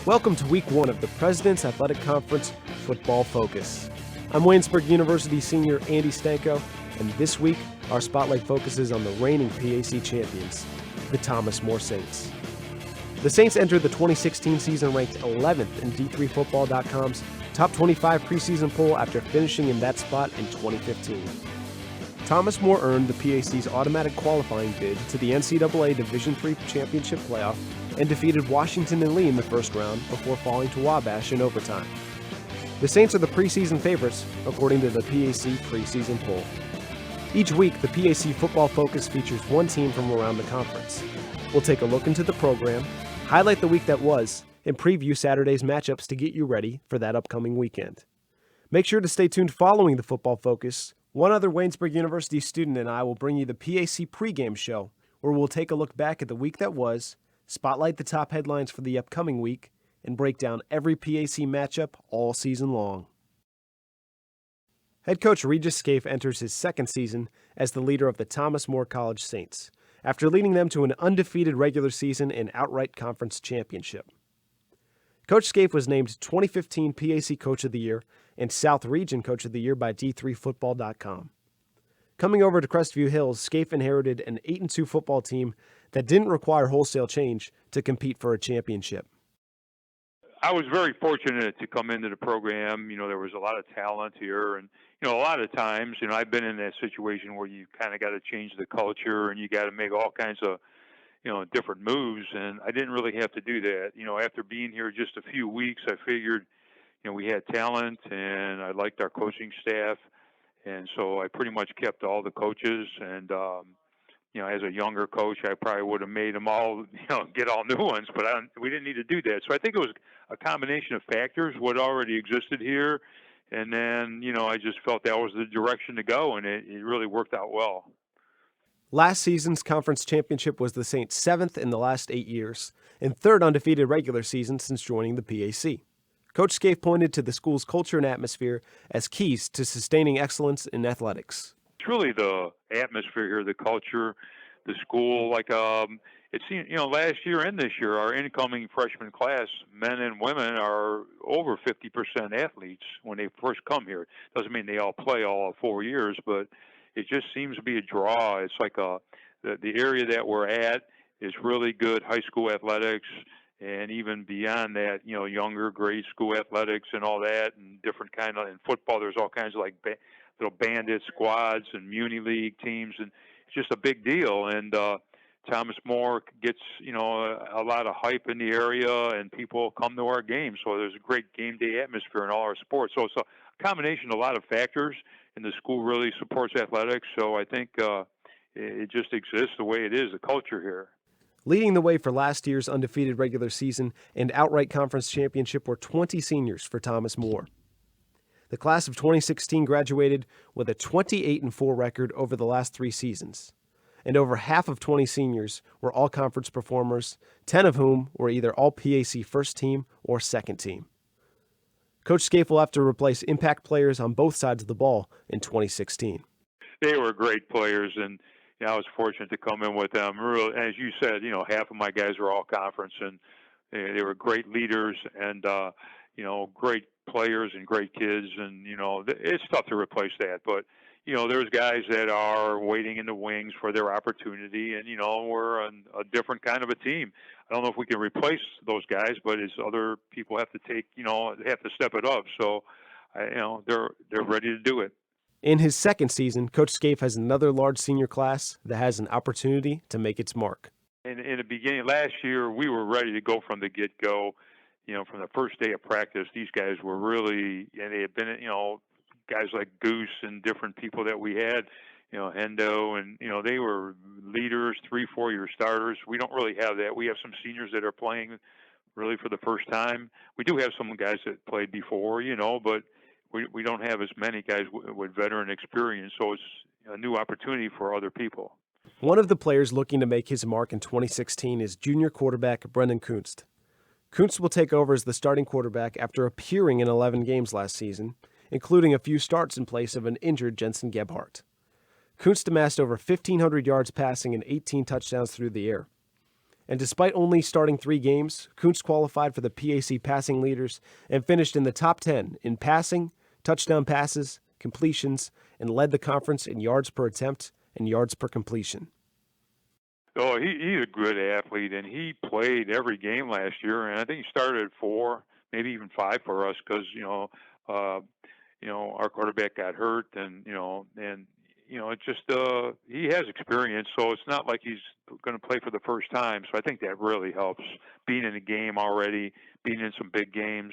Welcome to Week 1 of the President's Athletic Conference Football Focus. I'm Waynesburg University senior Andy Stanko, and this week our spotlight focuses on the reigning PAC champions, the Thomas More Saints. The Saints entered the 2016 season ranked 11th in D3Football.com's Top 25 preseason poll after finishing in that spot in 2015. Thomas More earned the PAC's automatic qualifying bid to the NCAA Division III Championship Playoff and defeated Washington and Lee in the first round before falling to Wabash in overtime. The Saints are the preseason favorites, according to the PAC preseason poll. Each week, the PAC Football Focus features one team from around the conference. We'll take a look into the program, highlight the week that was, and preview Saturday's matchups to get you ready for that upcoming weekend. Make sure to stay tuned following the Football Focus. One other Waynesburg University student and I will bring you the PAC Pregame Show, where we'll take a look back at the week that was, spotlight the top headlines for the upcoming week, and break down every PAC matchup all season long. Head coach Regis Scafe enters his second season as the leader of the Thomas More College Saints, after leading them to an undefeated regular season and outright conference championship. Coach Scafe was named 2015 PAC Coach of the Year and South Region Coach of the Year by D3Football.com. Coming over to Crestview Hills, Scafe inherited an 8-2 football team that didn't require wholesale change to compete for a championship. I was very fortunate to come into the program. There was a lot of talent here, and a lot of times, I've been in that situation where you kind of got to change the culture and you got to make all kinds of different moves, and I didn't really have to do that. After being here just a few weeks, I figured we had talent and I liked our coaching staff, and so I pretty much kept all the coaches. And as a younger coach, I probably would have made them all get all new ones, but we didn't need to do that. So I think it was a combination of factors, what already existed here, and then I just felt that was the direction to go, and it really worked out well. Last season's conference championship was the Saints' 7th in the last 8 years, and third undefeated regular season since joining the PAC. Coach Scafe pointed to the school's culture and atmosphere as keys to sustaining excellence in athletics. It's really the atmosphere here, the culture, the school. It seemed, last year and this year, our incoming freshman class, men and women, are over 50% athletes when they first come here. Doesn't mean they all play all 4 years, but it just seems to be a draw. It's like the area that we're at is really good high school athletics, and even beyond that, younger grade school athletics and all that, and different kind of, in football, there's all kinds of little bandit squads and Muni League teams, and it's just a big deal. And Thomas More gets, a lot of hype in the area, and people come to our games. So there's a great game day atmosphere in all our sports. So it's a combination of a lot of factors, and the school really supports athletics. So I think it just exists the way it is, the culture here. Leading the way for last year's undefeated regular season and outright conference championship were 20 seniors for Thomas More. The class of 2016 graduated with a 28-4 record over the last 3 seasons, and over half of 20 seniors were all-conference performers, 10 of whom were either all-PAC first team or second team. Coach Scafe will have to replace impact players on both sides of the ball in 2016. They were great players, and I was fortunate to come in with them. Really, as you said, half of my guys were all-conference, and they were great leaders and, great players and great kids. And, it's tough to replace that. But, there's guys that are waiting in the wings for their opportunity, and, we're a different kind of a team. I don't know if we can replace those guys, but it's other people have to take, they have to step it up. So, they're ready to do it. In his second season, Coach Scafe has another large senior class that has an opportunity to make its mark. In the beginning, last year, we were ready to go from the get-go. From the first day of practice, these guys were really, and they had been, guys like Goose and different people that we had, Hendo, and, they were leaders, 3-4-year starters. We don't really have that. We have some seniors that are playing really for the first time. We do have some guys that played before, but we don't have as many guys with veteran experience, so it's a new opportunity for other people. One of the players looking to make his mark in 2016 is junior quarterback Brendan Kunst. Kunst will take over as the starting quarterback after appearing in 11 games last season, including a few starts in place of an injured Jensen Gebhardt. Kunst amassed over 1,500 yards passing and 18 touchdowns through the air. And despite only starting 3 games, Kuntz qualified for the PAC passing leaders and finished in the top 10 in passing, touchdown passes, completions, and led the conference in yards per attempt and yards per completion. Oh, he's a good athlete, and he played every game last year, and I think he started at 4, maybe even 5 for us because our quarterback got hurt, and it's just he has experience, so it's not like he's going to play for the first time. So I think that really helps, being in a game already, being in some big games,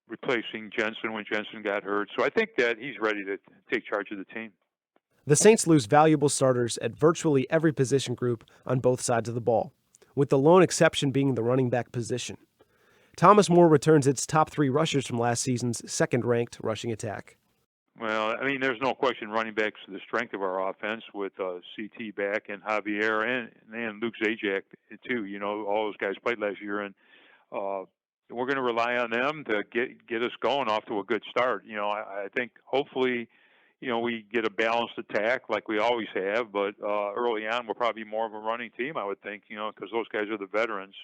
replacing Jensen when Jensen got hurt. So I think that he's ready to take charge of the team. The Saints lose valuable starters at virtually every position group on both sides of the ball, with the lone exception being the running back position. Thomas More returns its top 3 rushers from last season's second-ranked rushing attack. Well, I mean, there's no question running back's the strength of our offense with CT back and Javier and Luke Zajac, too. All those guys played last year, and we're going to rely on them to get us going off to a good start. I think hopefully we get a balanced attack like we always have, but early on we'll probably be more of a running team, I would think, because those guys are the veterans.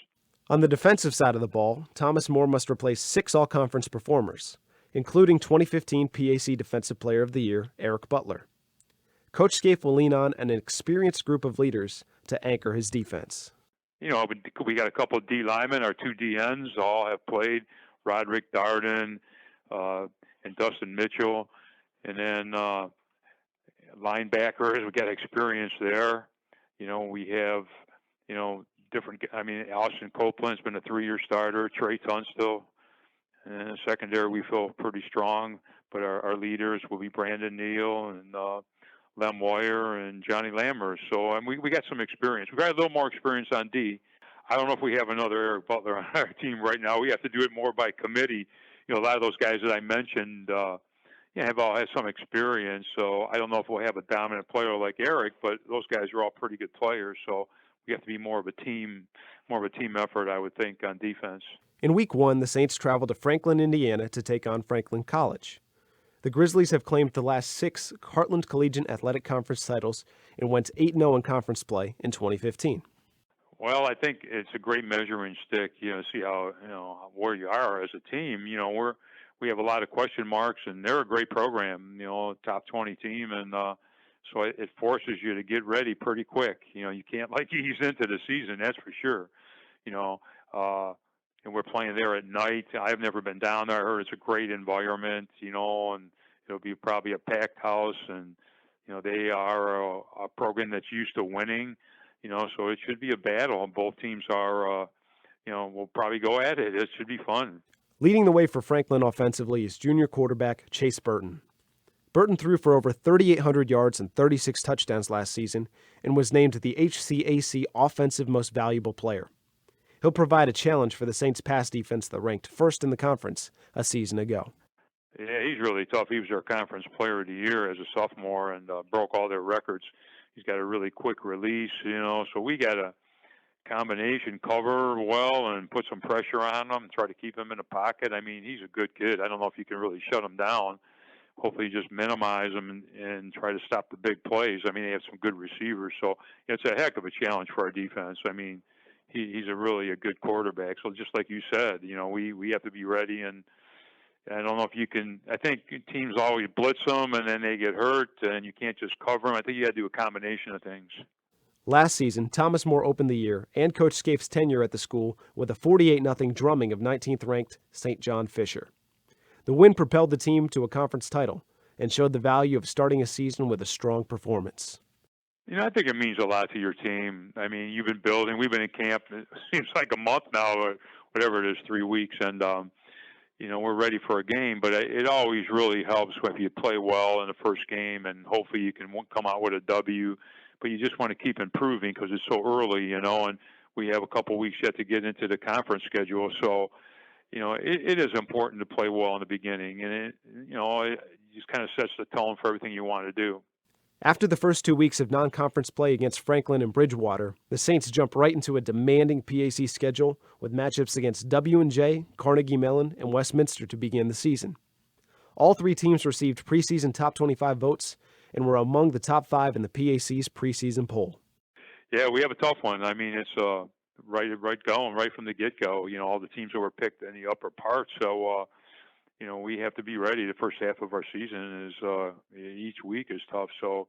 On the defensive side of the ball, Thomas More must replace 6 all-conference performers, including 2015 PAC Defensive Player of the Year, Eric Butler. Coach Scafe will lean on an experienced group of leaders to anchor his defense. We got a couple of D linemen, our 2 DNs all have played, Roderick Darden and Dustin Mitchell. And then linebackers, we got experience there. We have, different. I mean, Austin Copeland's been a 3-year starter. Trey Tunstill. And in secondary, we feel pretty strong. But our leaders will be Brandon Neal and Lem Moyer and Johnny Lammers. So we got some experience. We've got a little more experience on D. I don't know if we have another Eric Butler on our team right now. We have to do it more by committee. A lot of those guys that I mentioned have all had some experience, so I don't know if we'll have a dominant player like Eric, but those guys are all pretty good players, so we have to be more of a team effort, I would think, on defense. In Week 1, the Saints traveled to Franklin, Indiana to take on Franklin College. The Grizzlies have claimed the last 6 Heartland Collegiate Athletic Conference titles and went 8-0 in conference play in 2015. Well, I think it's a great measuring stick, see how, where you are as a team. We have a lot of question marks, and they're a great program, top 20 team, and so it forces you to get ready pretty quick. You can't ease into the season, that's for sure. And we're playing there at night. I've never been down there. I heard it's a great environment, and it'll be probably a packed house, and they are a program that's used to winning, so it should be a battle. Both teams are, we'll probably go at it. It should be fun. Leading the way for Franklin offensively is junior quarterback Chase Burton. Burton threw for over 3,800 yards and 36 touchdowns last season and was named the HCAC Offensive Most Valuable Player. He'll provide a challenge for the Saints' pass defense that ranked first in the conference a season ago. Yeah, he's really tough. He was our Conference Player of the Year as a sophomore and broke all their records. He's got a really quick release, so we got to combination cover well and put some pressure on him and try to keep him in the pocket. I mean, he's a good kid. I don't know if you can really shut him down. Hopefully just minimize him and try to stop the big plays. I mean, they have some good receivers, so it's a heck of a challenge for our defense. I mean, he's really a good quarterback. So just like you said, we have to be ready, and I don't know if you can. I think teams always blitz them and then they get hurt and you can't just cover them. I think you got to do a combination of things. Last season, Thomas More opened the year and Coach Scafe's tenure at the school with a 48-0 drumming of 19th-ranked St. John Fisher. The win propelled the team to a conference title and showed the value of starting a season with a strong performance. I think it means a lot to your team. I mean, you've been building. We've been in camp. It seems like a month now, or whatever it is, 3 weeks, and we're ready for a game. But it always really helps if you play well in the first game, and hopefully you can come out with a W. But you just want to keep improving because it's so early, and we have a couple weeks yet to get into the conference schedule. So, it is important to play well in the beginning, and it just kind of sets the tone for everything you want to do. After the first 2 weeks of non-conference play against Franklin and Bridgewater, the Saints jump right into a demanding PAC schedule with matchups against W&J, Carnegie Mellon, and Westminster to begin the season. All 3 teams received preseason top 25 votes and were among the top 5 in the PAC's preseason poll. Yeah, we have a tough one. I mean, it's right going right from the get go. You know, all the teams that were picked in the upper part. So you know, we have to be ready. The first half of our season is each week is tough. So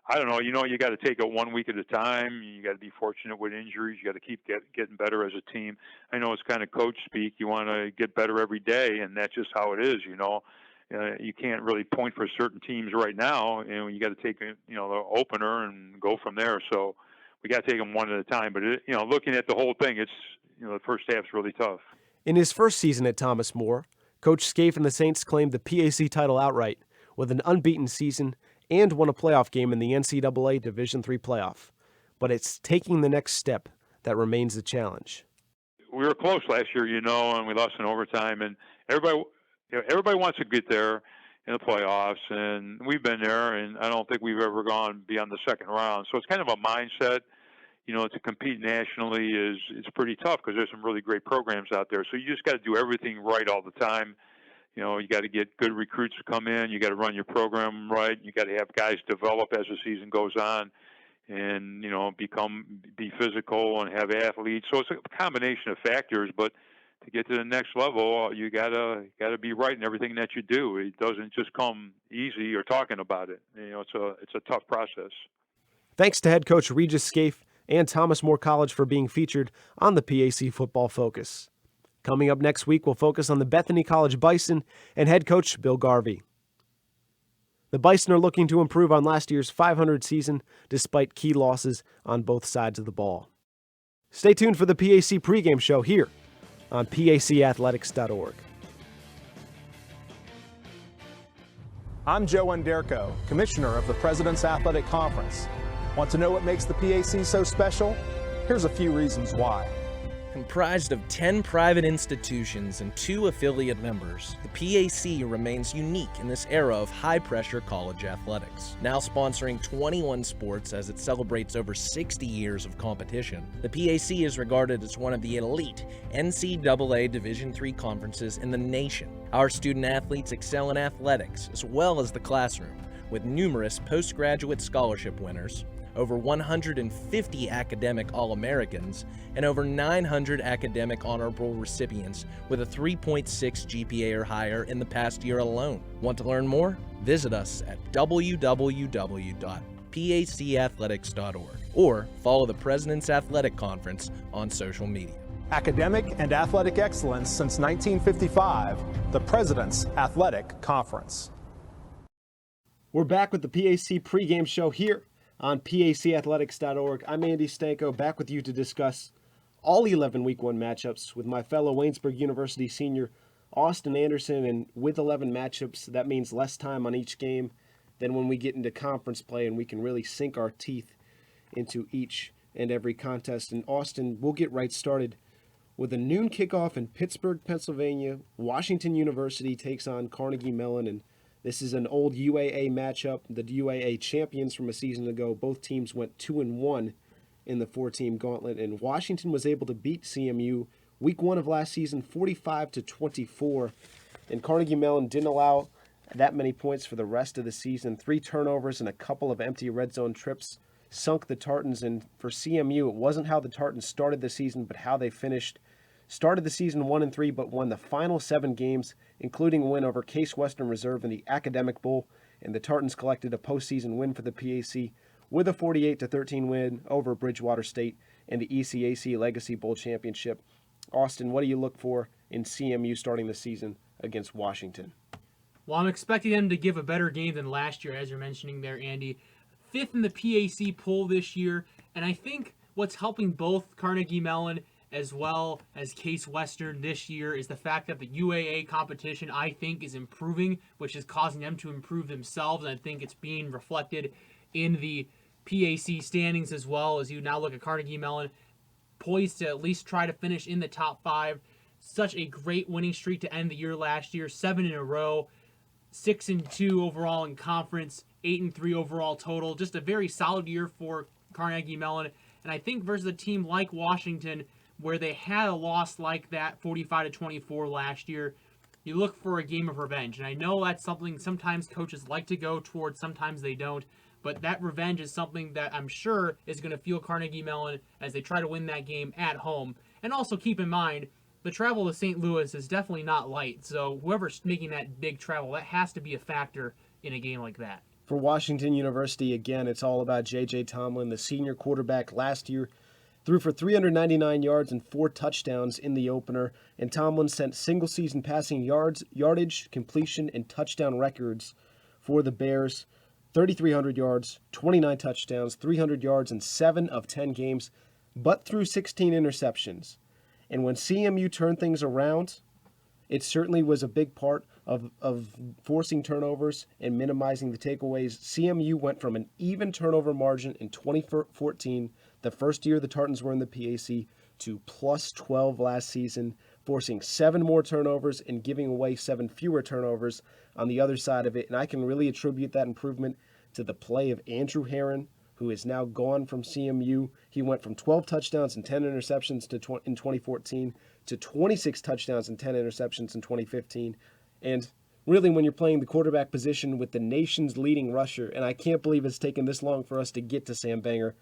I don't know. You know, you got to take it 1 week at a time. You got to be fortunate with injuries. You got to keep getting better as a team. I know it's kind of coach speak. You want to get better every day, and that's just how it is. You know, you can't really point for certain teams right now. You know, you got to take the opener and go from there. So we got to take them one at a time. But looking at the whole thing, it's the first half's really tough. In his first season at Thomas More, Coach Scafe and the Saints claimed the PAC title outright with an unbeaten season and won a playoff game in the NCAA Division III playoff. But it's taking the next step that remains the challenge. We were close last year, and we lost in overtime. And everybody wants to get there in the playoffs, and we've been there. And I don't think we've ever gone beyond the second round. So it's kind of a mindset. To compete nationally it's pretty tough because there's some really great programs out there. So you just got to do everything right all the time. You got to get good recruits to come in. You got to run your program right. You got to have guys develop as the season goes on, and be physical and have athletes. So it's a combination of factors. But to get to the next level, you gotta be right in everything that you do. It doesn't just come easy or talking about it. It's a tough process. Thanks to head coach Regis Scafe and Thomas More College for being featured on the PAC Football Focus. Coming up next week, we'll focus on the Bethany College Bison and head coach Bill Garvey. The Bison are looking to improve on last year's 500 season despite key losses on both sides of the ball. Stay tuned for the PAC Pregame Show here on pacathletics.org. I'm Joe Underko, Commissioner of the President's Athletic Conference. Want to know what makes the PAC so special? Here's a few reasons why. Comprised of 10 private institutions and 2 affiliate members, the PAC remains unique in this era of high-pressure college athletics. Now sponsoring 21 sports as it celebrates over 60 years of competition, the PAC is regarded as one of the elite NCAA Division III conferences in the nation. Our student-athletes excel in athletics as well as the classroom, with numerous postgraduate scholarship winners, over 150 academic All-Americans, and over 900 academic honorable recipients with a 3.6 GPA or higher in the past year alone. Want to learn more? Visit us at www.pacathletics.org or follow the President's Athletic Conference on social media. Academic and athletic excellence since 1955, the President's Athletic Conference. We're back with the PAC Pregame Show here on pacathletics.org. I'm Andy Stanko, back with you to discuss all 11 Week 1 matchups with my fellow Waynesburg University senior Austin Anderson. And with 11 matchups, that means less time on each game than when we get into conference play and we can really sink our teeth into each and every contest. And Austin, we'll get right started with a noon kickoff in Pittsburgh, Pennsylvania. Washington University takes on Carnegie Mellon, and this is an old UAA matchup. The UAA champions from a season ago. Both teams went 2-1 in the 4-team gauntlet, and Washington was able to beat CMU Week 1 of last season 45-24. And Carnegie Mellon didn't allow that many points for the rest of the season. 3 turnovers and a couple of empty red zone trips sunk the Tartans. And for CMU, it wasn't how the Tartans started the season, but how they finished. Started the season 1-3, but won the final 7 games, including a win over Case Western Reserve in the Academic Bowl, and the Tartans collected a postseason win for the PAC with a 48-13 win over Bridgewater State in the ECAC Legacy Bowl Championship. Austin, what do you look for in CMU starting the season against Washington? Well, I'm expecting them to give a better game than last year, as you're mentioning there, Andy. 5th in the PAC poll this year, and I think what's helping both Carnegie Mellon as well as Case Western this year is the fact that the UAA competition, I think, is improving, which is causing them to improve themselves, and I think it's being reflected in the PAC standings as well. As you now look at Carnegie Mellon, poised to at least try to finish in the top 5. Such a great winning streak to end the year last year, 7 in a row, 6-2 overall in conference, 8-3 overall total. Just a very solid year for Carnegie Mellon, and I think versus a team like Washington, where they had a loss like that, 45-24 last year, you look for a game of revenge. And I know that's something sometimes coaches like to go towards, sometimes they don't. But that revenge is something that I'm sure is going to fuel Carnegie Mellon as they try to win that game at home. And also keep in mind, the travel to St. Louis is definitely not light. So whoever's making that big travel, that has to be a factor in a game like that. For Washington University, again, it's all about J.J. Tomlin, the senior quarterback last year. Threw for 399 yards and 4 touchdowns in the opener, and Tomlin set single-season passing yardage, completion, and touchdown records for the Bears. 3,300 yards, 29 touchdowns, 300 yards in 7 of 10 games, but threw 16 interceptions. And when CMU turned things around, it certainly was a big part of forcing turnovers and minimizing the takeaways. CMU went from an even turnover margin in 2014, the first year the Tartans were in the PAC, to plus 12 last season, forcing 7 more turnovers and giving away 7 fewer turnovers on the other side of it. And I can really attribute that improvement to the play of Andrew Herron, who is now gone from CMU. He went from 12 touchdowns and 10 interceptions in 2014 to 26 touchdowns and 10 interceptions in 2015. And really, when you're playing the quarterback position with the nation's leading rusher, and I can't believe it's taken this long for us to get to Sam Banger.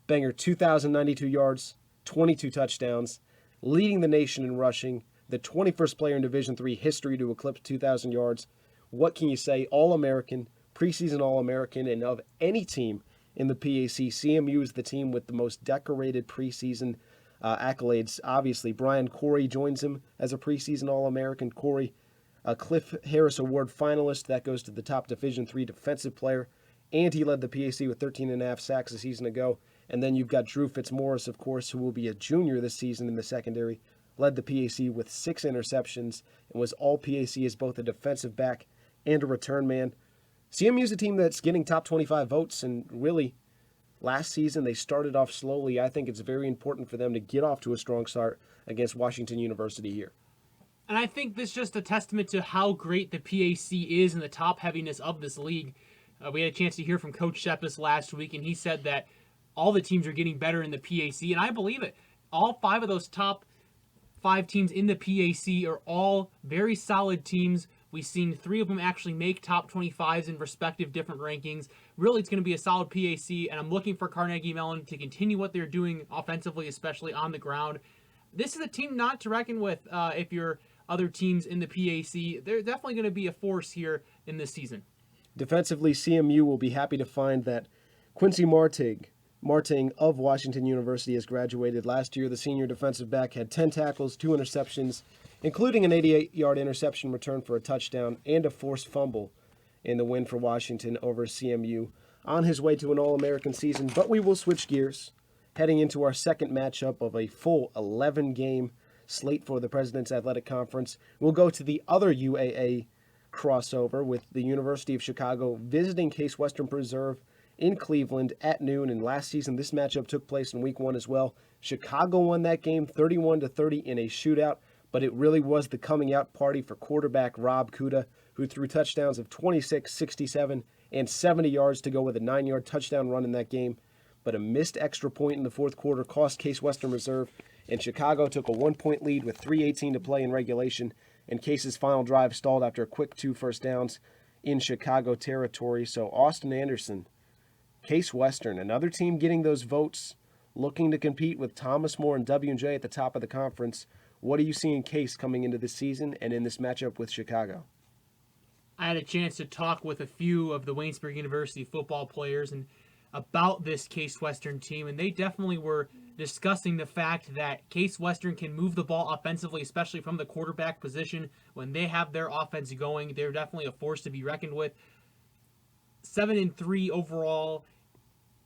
Banger, 2,092 yards, 22 touchdowns, leading the nation in rushing, the 21st player in Division III history to eclipse 2,000 yards. What can you say? All-American, preseason All-American, and of any team in the PAC, CMU is the team with the most decorated preseason accolades. Obviously, Brian Corey joins him as a preseason All-American. Corey, a Cliff Harris Award finalist, that goes to the top Division III defensive player, and he led the PAC with 13.5 sacks a season ago. And then you've got Drew Fitzmaurice, of course, who will be a junior this season in the secondary, led the PAC with 6 interceptions and was all PAC as both a defensive back and a return man. CMU is a team that's getting top 25 votes, and really, last season they started off slowly. I think it's very important for them to get off to a strong start against Washington University here. And I think this is just a testament to how great the PAC is and the top heaviness of this league. We had a chance to hear from Coach Shepis last week, and he said that all the teams are getting better in the PAC, and I believe it. All 5 of those top 5 teams in the PAC are all very solid teams. We've seen 3 of them actually make top 25s in respective different rankings. Really, it's going to be a solid PAC, and I'm looking for Carnegie Mellon to continue what they're doing offensively, especially on the ground. This is a team not to reckon with if you're other teams in the PAC. They're definitely going to be a force here in this season. Defensively, CMU will be happy to find that Quincy Marting of Washington University has graduated. Last year, the senior defensive back had 10 tackles, 2 interceptions, including an 88-yard interception return for a touchdown and a forced fumble in the win for Washington over CMU. On his way to an All-American season, but we will switch gears, heading into our second matchup of a full 11-game slate for the President's Athletic Conference. We'll go to the other UAA crossover with the University of Chicago visiting Case Western Preserve in Cleveland at noon. And last season, this matchup took place in Week 1 as well. Chicago won that game 31-30 in a shootout, but it really was the coming out party for quarterback Rob Kuda, who threw touchdowns of 26, 67, and 70 yards to go with a 9-yard touchdown run in that game. But a missed extra point in the fourth quarter cost Case Western Reserve, and Chicago took a 1-point lead with 3:18 to play in regulation, and Case's final drive stalled after a quick 2 first downs in Chicago territory. So Austin Anderson, Case Western, another team getting those votes, looking to compete with Thomas More and W&J at the top of the conference. What do you see in Case coming into this season and in this matchup with Chicago? I had a chance to talk with a few of the Waynesburg University football players and about this Case Western team, and they definitely were discussing the fact that Case Western can move the ball offensively, especially from the quarterback position. When they have their offense going, they're definitely a force to be reckoned with. 7-3 overall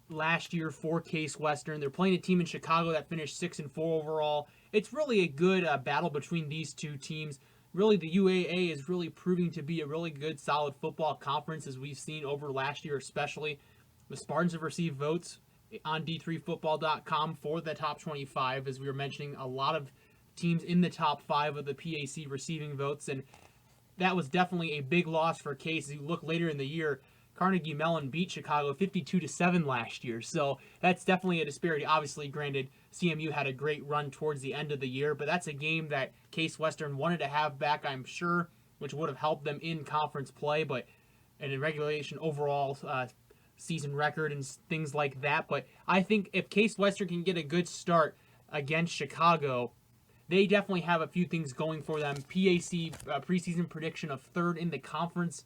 last year for Case Western. They're playing a team in Chicago that finished 6-4 overall. It's really a good battle between these two teams. Really, the UAA is really proving to be a really good, solid football conference, as we've seen over last year especially. The Spartans have received votes on d3football.com for the top 25, as we were mentioning. A lot of teams in the top 5 of the PAC receiving votes, and that was definitely a big loss for Case. As you look later in the year, Carnegie Mellon beat Chicago 52-7 last year, so that's definitely a disparity. Obviously, granted, CMU had a great run towards the end of the year, but that's a game that Case Western wanted to have back, I'm sure, which would have helped them in conference play, but and in regulation overall, season record and things like that. But I think if Case Western can get a good start against Chicago, they definitely have a few things going for them. PAC preseason prediction of third in the conference.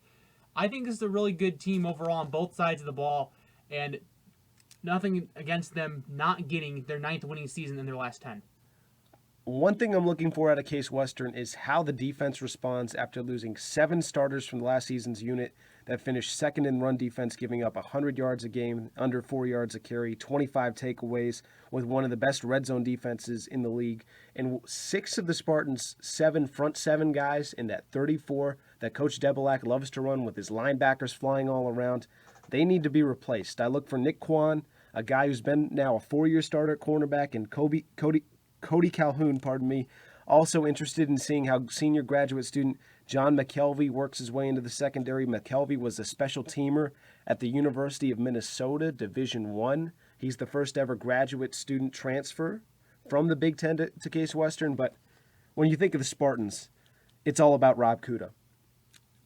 I think this is a really good team overall on both sides of the ball, and nothing against them not getting their 9th winning season in their last 10. One thing I'm looking for out of Case Western is how the defense responds after losing 7 starters from last season's unit that finished second in run defense, giving up 100 yards a game, under 4 yards a carry, 25 takeaways, with one of the best red zone defenses in the league. And 6 of the Spartans' 7 front 7 guys in that 34 that Coach Debelak loves to run with his linebackers flying all around, they need to be replaced. I look for Nick Kwan, a guy who's been now a 4-year starter at cornerback, and Cody Calhoun, also interested in seeing how senior graduate student John McKelvey works his way into the secondary. McKelvey was a special teamer at the University of Minnesota, Division I. He's the first ever graduate student transfer from the Big Ten to Case Western. But when you think of the Spartans, it's all about Rob Kuda.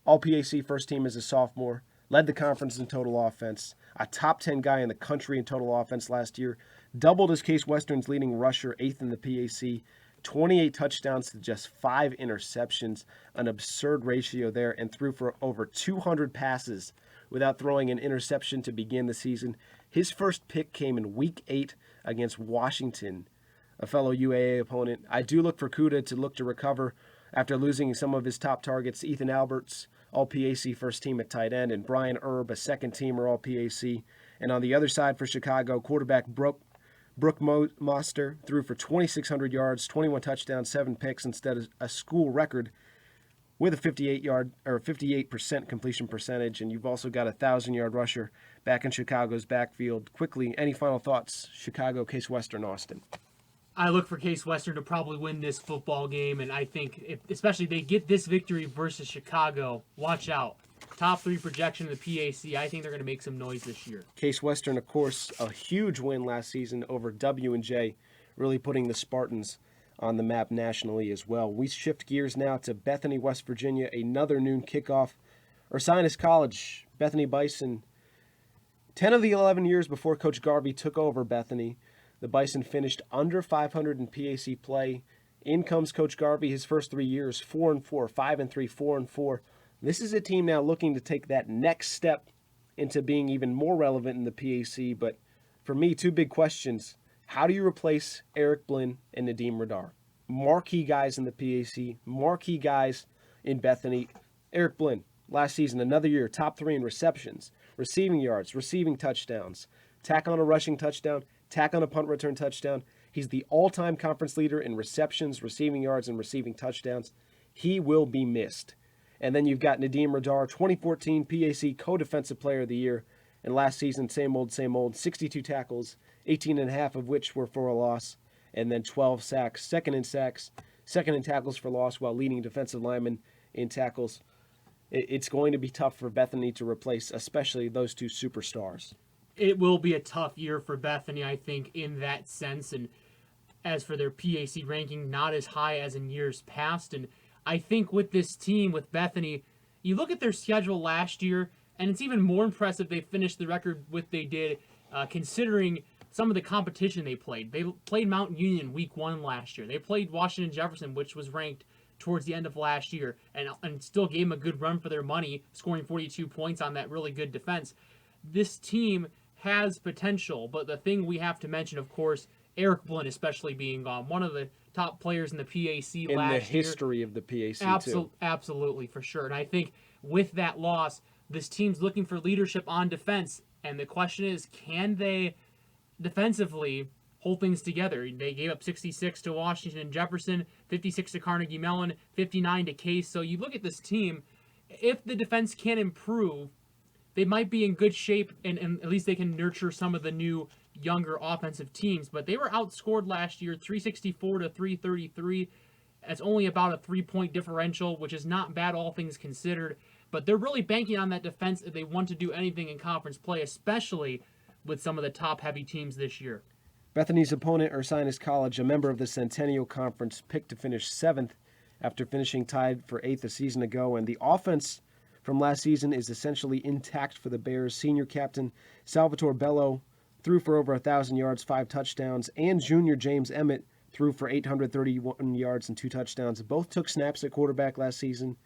All PAC first team as a sophomore, led the conference in total offense, a top 10 guy in the country in total offense last year, doubled as Case Western's leading rusher, 8th in the PAC, 28 touchdowns to just 5 interceptions, an absurd ratio there, and threw for over 200 passes without throwing an interception to begin the season. His first pick came in Week 8 against Washington, a fellow UAA opponent. I do look for Kuda to look to recover after losing some of his top targets, Ethan Alberts, All-PAC first team at tight end, and Brian Erb, a second-teamer All-PAC. And on the other side for Chicago, quarterback Brooke Moster threw for 2,600 yards, 21 touchdowns, 7 picks instead of a school record with a 58% completion percentage. And you've also got a 1,000-yard rusher back in Chicago's backfield. Quickly, any final thoughts? Chicago, Case Western, Austin. I look for Case Western to probably win this football game, and I think especially if they get this victory versus Chicago, watch out. Top 3 projection in the PAC. I think they're going to make some noise this year. Case Western, of course, a huge win last season over W&J, really putting the Spartans on the map nationally as well. We shift gears now to Bethany, West Virginia, another noon kickoff. Ursinus College, Bethany Bison. 10 of the 11 years before Coach Garvey took over Bethany, the Bison finished under 500 in PAC play. In comes Coach Garvey, his first 3 years, 4-4, 5-3, 4-4. This is a team now looking to take that next step into being even more relevant in the PAC. But for me, 2 big questions. How do you replace Eric Blinn and Nadim Radar? Marquee guys in the PAC, marquee guys in Bethany. Eric Blinn, last season, another year, top 3 in receptions, receiving yards, receiving touchdowns, tack on a rushing touchdown, tack on a punt return touchdown. He's the all-time conference leader in receptions, receiving yards, and receiving touchdowns. He will be missed. And then you've got Nadim Radar, 2014 PAC Co-Defensive Player of the Year. And last season, same old, 62 tackles, 18 and a half of which were for a loss. And then 12 sacks, second in tackles for loss, while leading defensive lineman in tackles. It's going to be tough for Bethany to replace, especially those 2 superstars. It will be a tough year for Bethany, I think, in that sense. And as for their PAC ranking, not as high as in years past. And I think with this team, with Bethany, you look at their schedule last year, and it's even more impressive they finished the record what they did, considering some of the competition they played. They played Mount Union week 1 last year. They played Washington Jefferson, which was ranked towards the end of last year, and still gave them a good run for their money, scoring 42 points on that really good defense. This team has potential, but the thing we have to mention, of course, Eric Blinn especially being gone, one of the top players in the PAC in last year. In the history of the PAC, too. Absolutely, for sure. And I think with that loss, this team's looking for leadership on defense. And the question is, can they defensively hold things together? They gave up 66 to Washington and Jefferson, 56 to Carnegie Mellon, 59 to Case. So you look at this team, if the defense can improve, they might be in good shape, and at least they can nurture some of the new younger offensive teams. But they were outscored last year 364 to 333. That's only about a 3-point differential, which is not bad all things considered. But they're really banking on that defense if they want to do anything in conference play, especially with some of the top-heavy teams this year. Bethany's opponent, Ursinus College, a member of the Centennial Conference, picked to finish 7th after finishing tied for 8th a season ago. And the offense from last season is essentially intact for the Bears. Senior captain Salvatore Bello threw for over 1,000 yards, 5 touchdowns, and junior James Emmett threw for 831 yards and 2 touchdowns. Both took snaps at quarterback last season.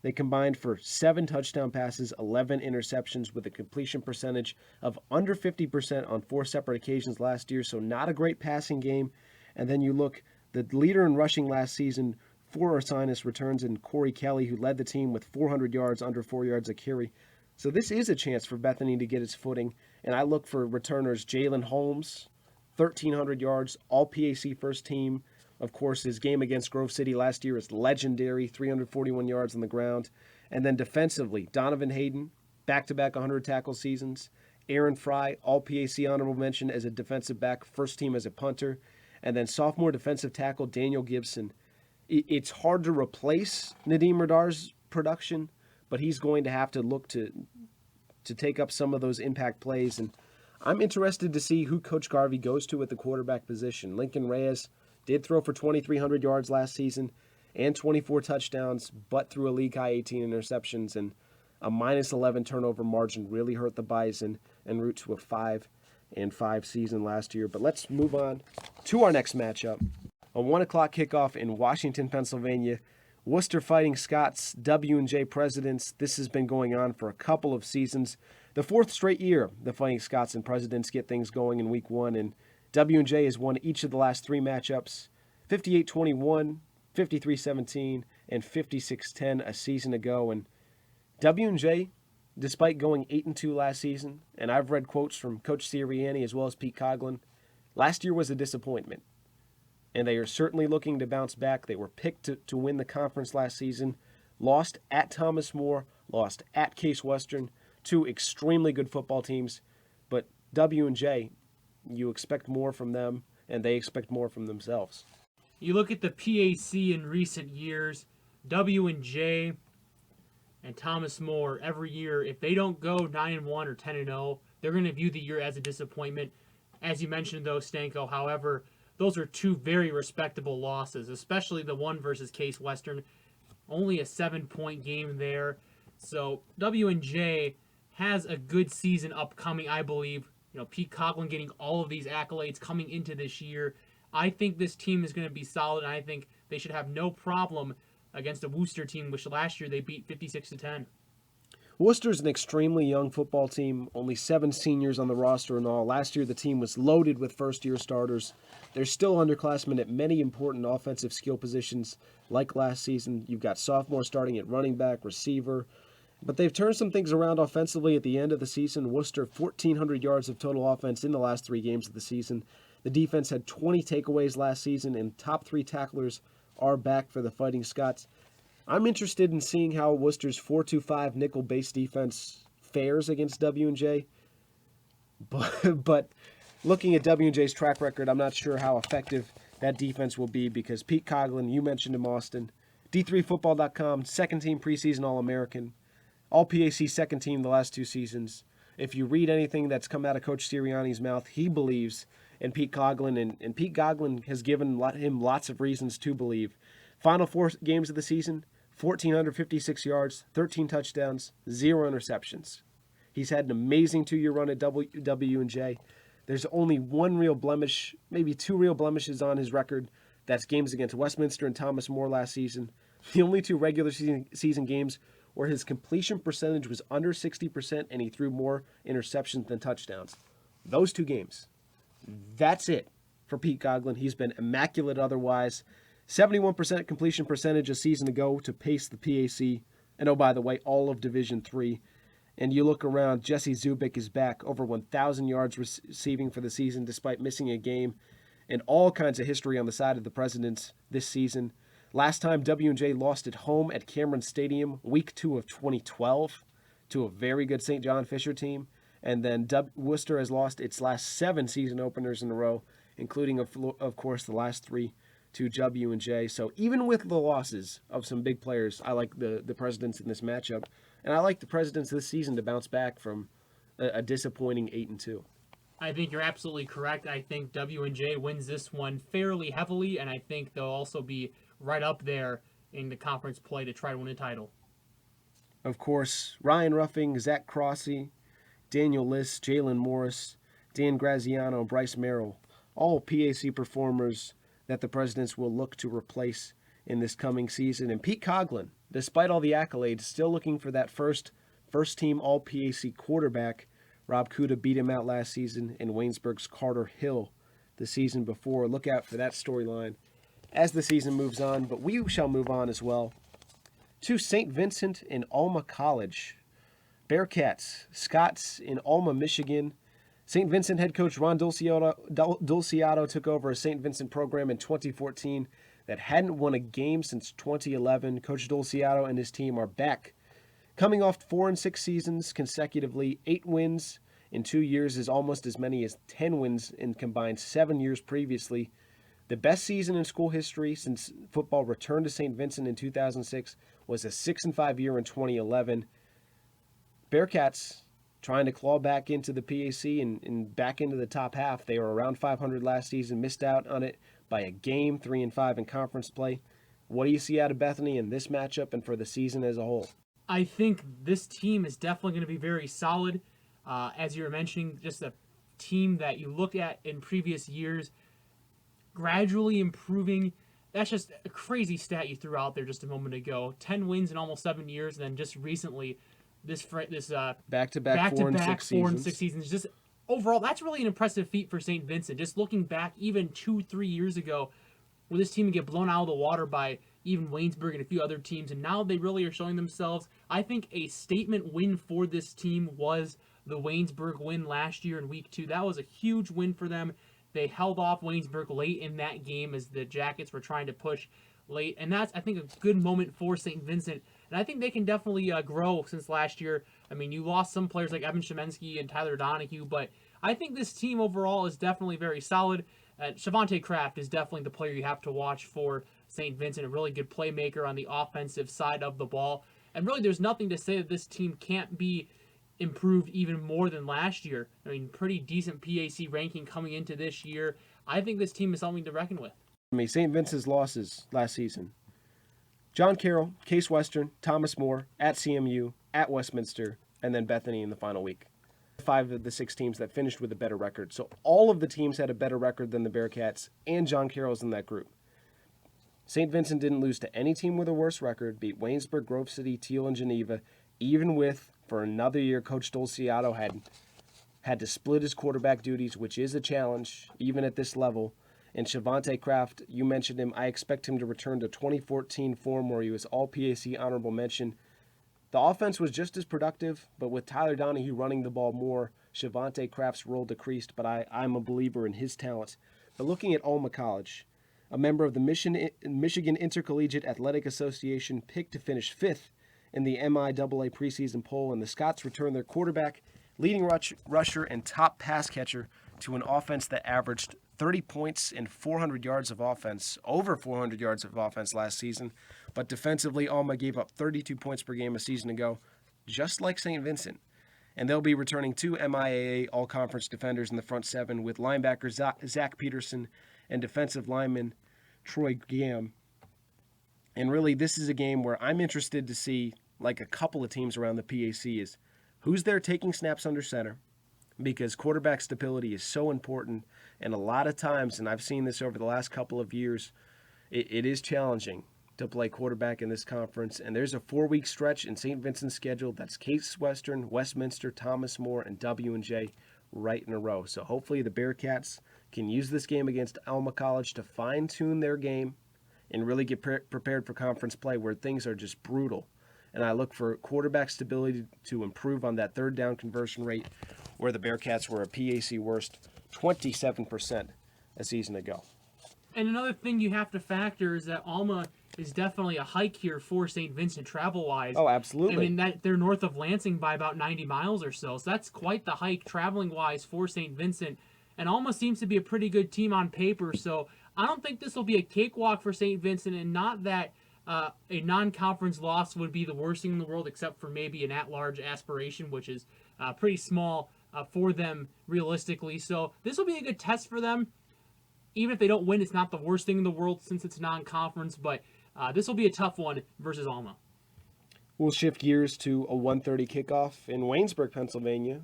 They combined for 7 touchdown passes, 11 interceptions, with a completion percentage of under 50% on 4 separate occasions last year, so not a great passing game. And then you look, the leader in rushing last season for Ursinus returns in Corey Kelly, who led the team with 400 yards, under 4 yards a carry. So this is a chance for Bethany to get its footing. And I look for returners Jalen Holmes, 1,300 yards, all PAC first team. Of course, his game against Grove City last year is legendary, 341 yards on the ground. And then defensively, Donovan Hayden, back-to-back 100 tackle seasons. Aaron Fry, all PAC honorable mention as a defensive back, first team as a punter. And then sophomore defensive tackle Daniel Gibson. It's hard to replace Nadeem Radar's production, but he's going to have to look to take up some of those impact plays. And I'm interested to see who Coach Garvey goes to at the quarterback position. Lincoln Reyes did throw for 2,300 yards last season and 24 touchdowns, but threw a league-high 18 interceptions, and a -11 turnover margin really hurt the Bison en route to a 5-5 season last year. But let's move on to our next matchup. A 1 o'clock kickoff in Washington, Pennsylvania. Worcester Fighting Scots, W&J Presidents. This has been going on for a couple of seasons. The 4th straight year the Fighting Scots and Presidents get things going in week 1, and W&J has won each of the last 3 matchups, 58-21, 53-17, and 56-10 a season ago. And W&J, despite going 8-2 last season, and I've read quotes from Coach Sirianni as well as Pete Coughlin, last year was a disappointment. And they are certainly looking to bounce back. They were picked to win the conference last season, lost at Thomas More, lost at Case Western, 2 extremely good football teams. But W&J, you expect more from them, and they expect more from themselves. You look at the PAC in recent years, W&J and Thomas More, every year, if they don't go 9-1 or 10-0, they're going to view the year as a disappointment. As you mentioned, though, Stanko, however, those are 2 very respectable losses, especially the one versus Case Western. Only a 7-point game there. So W&J has a good season upcoming, I believe. You know, Pete Coughlin getting all of these accolades coming into this year. I think this team is going to be solid, and I think they should have no problem against a Worcester team, which last year they beat 56-10. Worcester's an extremely young football team, only 7 seniors on the roster in all. Last year the team was loaded with first-year starters. They're still underclassmen at many important offensive skill positions like last season. You've got sophomores starting at running back, receiver. But they've turned some things around offensively at the end of the season. Worcester, 1,400 yards of total offense in the last 3 games of the season. The defense had 20 takeaways last season, and top 3 tacklers are back for the Fighting Scots. I'm interested in seeing how Worcester's 4-2-5 nickel-based defense fares against W&J. But looking at W&J's track record, I'm not sure how effective that defense will be, because Pete Coughlin, you mentioned him, Austin, D3Football.com, second-team preseason All-American, All-PAC second team the last 2 seasons. If you read anything that's come out of Coach Sirianni's mouth, he believes in Pete Coughlin, and Pete Coughlin has given him lots of reasons to believe. Final 4 games of the season, 1,456 yards, 13 touchdowns, 0 interceptions. He's had an amazing 2-year run at W&J. There's only 1 real blemish, maybe 2 real blemishes on his record. That's games against Westminster and Thomas More last season. The only 2 regular season games where his completion percentage was under 60% and he threw more interceptions than touchdowns. Those 2 games. That's it for Pete Coughlin. He's been immaculate otherwise. 71% completion percentage a season ago to pace the PAC. And oh, by the way, all of Division III. And you look around, Jesse Zubik is back, over 1,000 yards receiving for the season despite missing a game. And all kinds of history on the side of the Presidents this season. Last time W&J lost at home at Cameron Stadium, week 2 of 2012, to a very good St. John Fisher team. And then Worcester has lost its last 7 season openers in a row, including, of course, the last 3 to W&J. So even with the losses of some big players, I like the Presidents in this matchup. And I like the Presidents this season to bounce back from a disappointing 8-2. I think you're absolutely correct. I think W&J wins this one fairly heavily, and I think they'll also be right up there in the conference play to try to win a title. Of course, Ryan Ruffing, Zach Crossy, Daniel Liss, Jalen Morris, Dan Graziano, Bryce Merrill, all PAC performers that the Presidents will look to replace in this coming season. And Pete Coughlin, despite all the accolades, still looking for that first team All-PAC quarterback. Rob Kuda beat him out last season in Waynesburg's Carter Hill the season before. Look out for that storyline as the season moves on, but we shall move on as well to St. Vincent in Alma College. Bearcats, Scots in Alma, Michigan. St. Vincent head coach Ron Dulciato took over a St. Vincent program in 2014 that hadn't won a game since 2011. Coach Dulciato and his team are back, coming off 4 and 6 seasons consecutively. 8 wins in 2 years is almost as many as 10 wins in combined 7 years previously. The best season in school history since football returned to St. Vincent in 2006 was a 6-5 year in 2011. Bearcats trying to claw back into the PAC and back into the top half. They were around 500 last season, missed out on it by a game, 3-5 in conference play. What do you see out of Bethany in this matchup and for the season as a whole? I think this team is definitely going to be very solid. As you were mentioning, just a team that you looked at in previous years, gradually improving. That's just a crazy stat you threw out there just a moment ago. 10 wins in almost 7 years, and then just recently, this back-to-back 4 and 6 seasons. Just overall, that's really an impressive feat for St. Vincent. Just looking back even 2-3 years ago, where this team would get blown out of the water by even Waynesburg and a few other teams, and now they really are showing themselves. I think a statement win for this team was the Waynesburg win last year in Week 2. That was a huge win for them. They held off Waynesburg late in that game as the Jackets were trying to push late, and that's, I think, a good moment for St. Vincent. And I think they can definitely grow since last year. I mean, you lost some players like Evan Shemensky and Tyler Donahue, but I think this team overall is definitely very solid. Shavonte Kraft is definitely the player you have to watch for St. Vincent, a really good playmaker on the offensive side of the ball. And really, there's nothing to say that this team can't be improved even more than last year. I mean, pretty decent PAC ranking coming into this year. I think this team is something to reckon with. St. Vincent's losses last season: John Carroll, Case Western, Thomas More, at CMU, at Westminster, and then Bethany in the final week. 5 of the 6 teams that finished with a better record. So all of the teams had a better record than the Bearcats, and John Carroll's in that group. St. Vincent didn't lose to any team with a worse record, beat Waynesburg, Grove City, Teal, and Geneva, even with, for another year, Coach Dulciato had to split his quarterback duties, which is a challenge, even at this level. And Shavonte Kraft, you mentioned him. I expect him to return to 2014 form where he was All-PAC honorable mention. The offense was just as productive, but with Tyler Donahue running the ball more, Shavonte Kraft's role decreased, but I'm a believer in his talent. But looking at Alma College, a member of the Michigan Intercollegiate Athletic Association, picked to finish 5th in the MIAA preseason poll, and the Scots returned their quarterback, leading rusher, and top pass catcher to an offense that averaged 30 points and 400 yards of offense, over 400 yards of offense last season. But defensively, Alma gave up 32 points per game a season ago, just like St. Vincent. And they'll be returning 2 MIAA all-conference defenders in the front 7 with linebacker Zach Peterson and defensive lineman Troy Gam. And really, this is a game where I'm interested to see, like a couple of teams around the PAC, is who's there taking snaps under center, because quarterback stability is so important. And a lot of times, and I've seen this over the last couple of years, it is challenging to play quarterback in this conference. And there's a 4-week stretch in St. Vincent's schedule that's Case Western, Westminster, Thomas More, and W&J right in a row. So hopefully the Bearcats can use this game against Alma College to fine-tune their game and really get prepared for conference play where things are just brutal. And I look for quarterback stability to improve on that 3rd down conversion rate, where the Bearcats were a PAC worst 27% a season ago. And another thing you have to factor is that Alma is definitely a hike here for St. Vincent travel-wise. Oh, absolutely. I mean, they're north of Lansing by about 90 miles or so. So that's quite the hike traveling-wise for St. Vincent. And Alma seems to be a pretty good team on paper. So I don't think this will be a cakewalk for St. Vincent, and not that a non-conference loss would be the worst thing in the world, except for maybe an at-large aspiration, which is pretty small for them realistically. So this will be a good test for them. Even if they don't win, it's not the worst thing in the world since it's non-conference, but this will be a tough one versus Alma. We'll shift gears to a 1:30 kickoff in Waynesburg, Pennsylvania.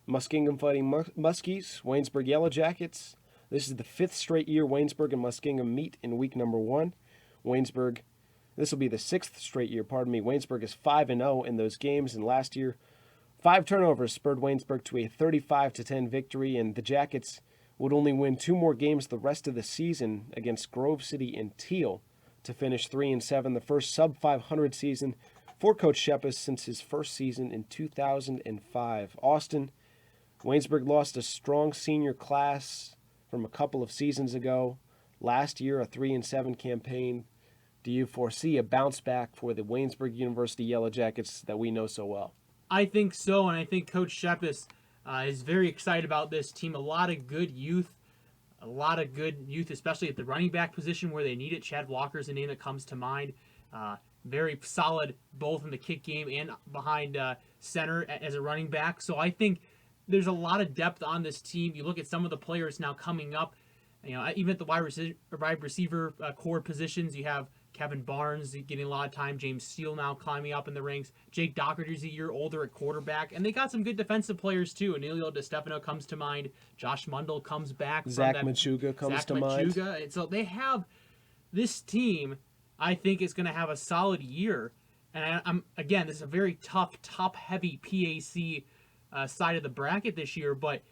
Muskingum Fighting Muskies, Waynesburg Yellow Jackets. This is the 5th straight year Waynesburg and Muskingum meet in week number 1. This will be the 6th straight year, Waynesburg is 5-0 in those games, and last year 5 turnovers spurred Waynesburg to a 35-10 victory, and the Jackets would only win 2 more games the rest of the season against Grove City and Teal to finish 3-7, the first sub-500 season for Coach Shepis since his first season in 2005. Austin, Waynesburg lost a strong senior class from a couple of seasons ago. Last year, a 3-7 campaign. Do you foresee a bounce back for the Waynesburg University Yellow Jackets that we know so well? I think so, and I think Coach Shepis is very excited about this team. A lot of good youth, especially at the running back position where they need it. Chad Walker is a name that comes to mind. Very solid both in the kick game and behind center as a running back. So I think there's a lot of depth on this team. You look at some of the players now coming up, even at the wide receiver core positions, you have Kevin Barnes getting a lot of time, James Steele now climbing up in the ranks, Jake Doherty's a year older at quarterback, and they got some good defensive players too. Emilio DeStefano comes to mind, Josh Mundell comes back. Zach Machuga comes to mind. And so they have this team, I think, is going to have a solid year. And this is a very tough, top-heavy PAC side of the bracket this year, but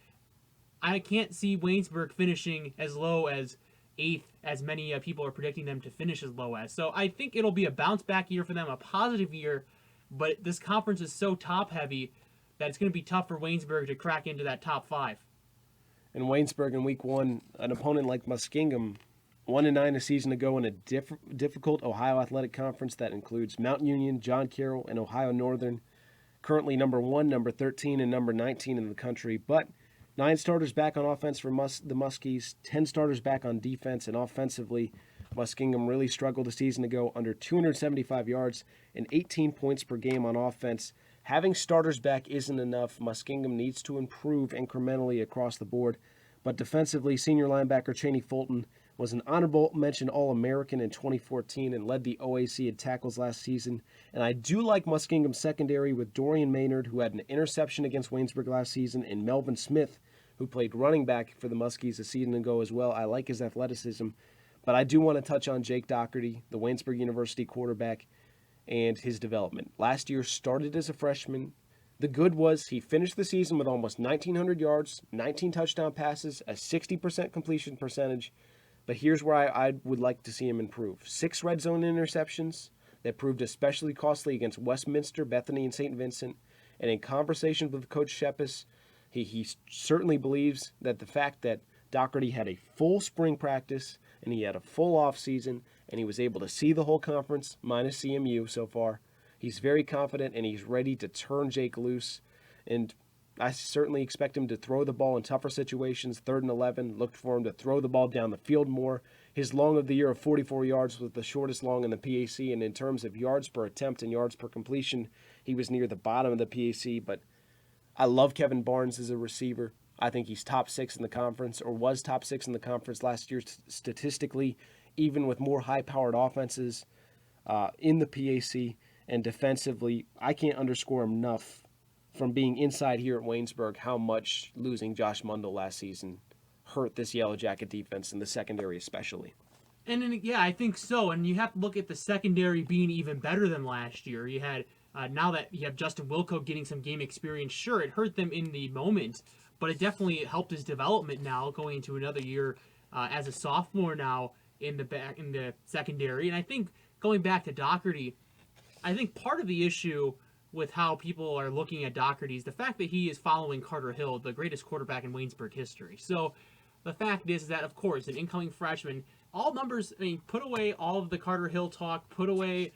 I can't see Waynesburg finishing as low as 8th, as many people are predicting them to finish as low as. So I think it'll be a bounce-back year for them, a positive year, but this conference is so top-heavy that it's going to be tough for Waynesburg to crack into that top 5. In Waynesburg in week 1, an opponent like Muskingum, 1-9 a season ago in a difficult Ohio Athletic Conference that includes Mount Union, John Carroll, and Ohio Northern, currently number 1, number 13, and number 19 in the country, but 9 starters back on offense for the Muskies, 10 starters back on defense, and offensively, Muskingum really struggled a season ago, under 275 yards and 18 points per game on offense. Having starters back isn't enough. Muskingum needs to improve incrementally across the board, but defensively, senior linebacker Chaney Fulton was an honorable mention All-American in 2014 and led the OAC in tackles last season. And I do like Muskingum's secondary with Dorian Maynard, who had an interception against Waynesburg last season, and Melvin Smith, who played running back for the Muskies a season ago as well. I like his athleticism, but I do want to touch on Jake Doherty, the Waynesburg University quarterback, and his development. Last year started as a freshman. The good was he finished the season with almost 1,900 yards, 19 touchdown passes, a 60% completion percentage. But here's where I would like to see him improve. 6 red zone interceptions that proved especially costly against Westminster, Bethany, and St. Vincent. And in conversation with Coach Shepis, he certainly believes that the fact that Doherty had a full spring practice and he had a full off season and he was able to see the whole conference, minus CMU so far, he's very confident and he's ready to turn Jake loose. And I certainly expect him to throw the ball in tougher situations, 3rd and 11. Looked for him to throw the ball down the field more. His long of the year of 44 yards was the shortest long in the PAC, and in terms of yards per attempt and yards per completion, he was near the bottom of the PAC. But I love Kevin Barnes as a receiver. I think he's top 6 in the conference, or was top 6 in the conference last year statistically, even with more high-powered offenses in the PAC. And defensively, I can't underscore enough from being inside here at Waynesburg how much losing Josh Mundell last season hurt this Yellow Jacket defense in the secondary especially. And I think so. And you have to look at the secondary being even better than last year. You had now that you have Justin Wilco getting some game experience, sure, it hurt them in the moment, but it definitely helped his development now going into another year as a sophomore now in the secondary. And I think going back to Doherty, I think part of the issue with how people are looking at Doherty is the fact that he is following Carter Hill, the greatest quarterback in Waynesburg history. So the fact is that, of course, an incoming freshman, all numbers, put away all of the Carter Hill talk, put away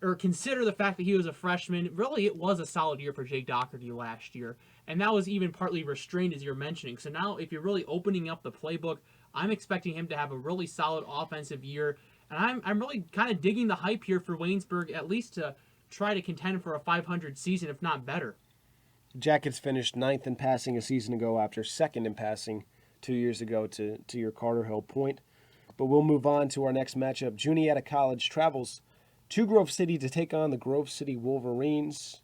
or consider the fact that he was a freshman. Really, it was a solid year for Jake Doherty last year, and that was even partly restrained, as you're mentioning. So now, if you're really opening up the playbook, I'm expecting him to have a really solid offensive year, and I'm really kind of digging the hype here for Waynesburg, at least to try to contend for a 500 season, if not better. Jackets finished 9th in passing a season ago after 2nd in passing 2 years ago to your Carter Hill point. But we'll move on to our next matchup. Juniata College travels to Grove City to take on the Grove City Wolverines.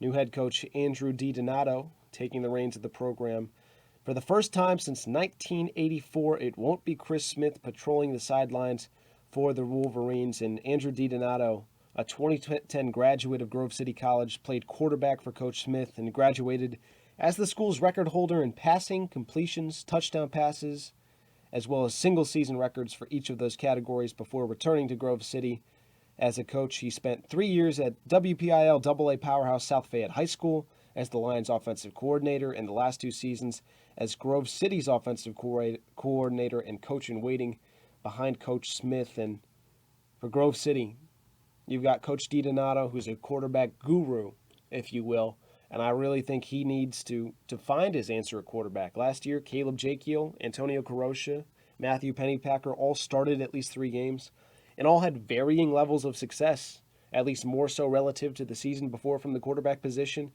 New head coach Andrew DiDonato taking the reins of the program. For the first time since 1984, it won't be Chris Smith patrolling the sidelines for the Wolverines. And Andrew DiDonato, a 2010 graduate of Grove City College, played quarterback for Coach Smith and graduated as the school's record holder in passing, completions, touchdown passes, as well as single-season records for each of those categories before returning to Grove City. As a coach, he spent 3 years at WPIL AA powerhouse South Fayette High School as the Lions offensive coordinator, and the last 2 seasons as Grove City's offensive coordinator and coach in waiting behind Coach Smith. And for Grove City, you've got Coach DiDonato, who's a quarterback guru, if you will, and I really think he needs to find his answer at quarterback. Last year, Caleb Jakiel, Antonio Caroscia, Matthew Pennypacker all started at least 3 games and all had varying levels of success, at least more so relative to the season before from the quarterback position.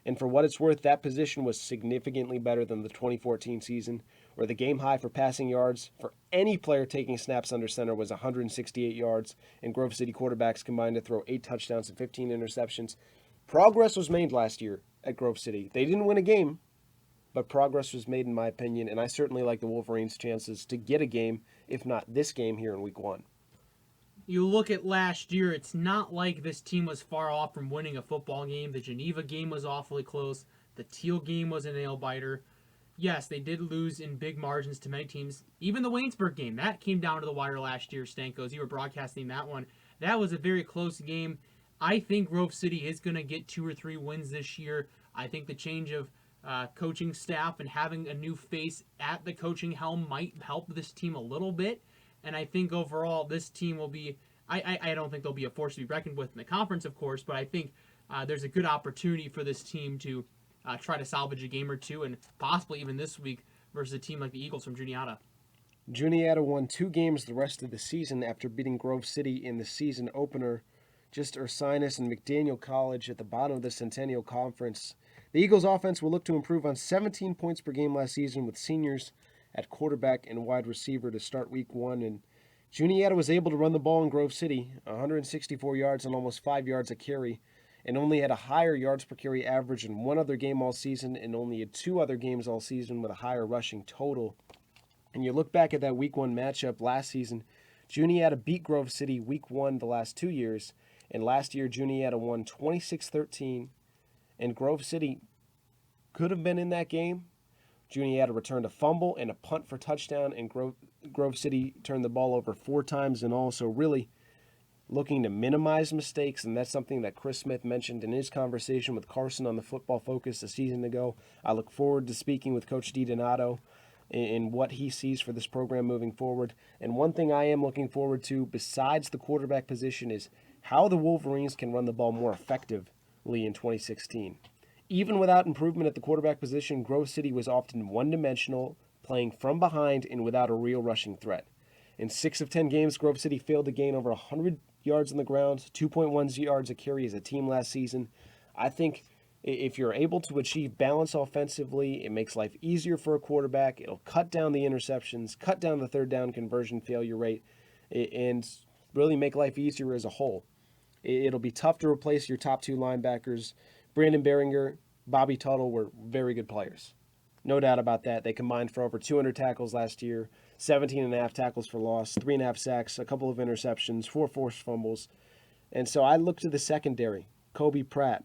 And for what it's worth, that position was significantly better than the 2014 season, where the game high for passing yards for any player taking snaps under center was 168 yards, and Grove City quarterbacks combined to throw 8 touchdowns and 15 interceptions. Progress was made last year at Grove City. They didn't win a game, but progress was made in my opinion, and I certainly like the Wolverines' chances to get a game, if not this game here in Week 1. You look at last year, it's not like this team was far off from winning a football game. The Geneva game was awfully close. The Teal game was a nail-biter. Yes, they did lose in big margins to many teams. Even the Waynesburg game, that came down to the wire last year, Stanko. You were broadcasting that one. That was a very close game. I think Grove City is going to get 2 or 3 wins this year. I think the change of coaching staff and having a new face at the coaching helm might help this team a little bit. And I think overall this team will be, I don't think they'll be a force to be reckoned with in the conference, of course, but I think there's a good opportunity for this team to try to salvage a game or 2, and possibly even this week versus a team like the Eagles from Juniata. Juniata won 2 games the rest of the season after beating Grove City in the season opener. Just Ursinus and McDaniel College at the bottom of the Centennial Conference. The Eagles' offense will look to improve on 17 points per game last season with seniors at quarterback and wide receiver to start Week 1. And Juniata was able to run the ball in Grove City, 164 yards and almost 5 yards a carry, and only had a higher yards per carry average in 1 other game all season, and only had 2 other games all season with a higher rushing total. And you look back at that Week 1 matchup last season, Juniata beat Grove City Week 1 the last 2 years, and last year Juniata won 26-13, and Grove City could have been in that game. Juniata returned a fumble and a punt for touchdown, and Grove City turned the ball over 4 times and all. So really looking to minimize mistakes, and that's something that Chris Smith mentioned in his conversation with Carson on the Football Focus a season ago. I look forward to speaking with Coach DiDonato in what he sees for this program moving forward. And one thing I am looking forward to, besides the quarterback position, is how the Wolverines can run the ball more effectively in 2016. Even without improvement at the quarterback position, Grove City was often one-dimensional, playing from behind and without a real rushing threat. In 6 of 10 games, Grove City failed to gain over 100 yards on the ground, 2.1 yards a carry as a team last season. I think if you're able to achieve balance offensively, it makes life easier for a quarterback. It'll cut down the interceptions, cut down the third down conversion failure rate, and really make life easier as a whole. It'll be tough to replace your top 2 linebackers. Brandon Behringer, Bobby Tuttle were very good players. No doubt about that. They combined for over 200 tackles last year, 17.5 tackles for loss, 3.5 sacks, a couple of interceptions, 4 forced fumbles. And so I look to the secondary, Kobe Pratt,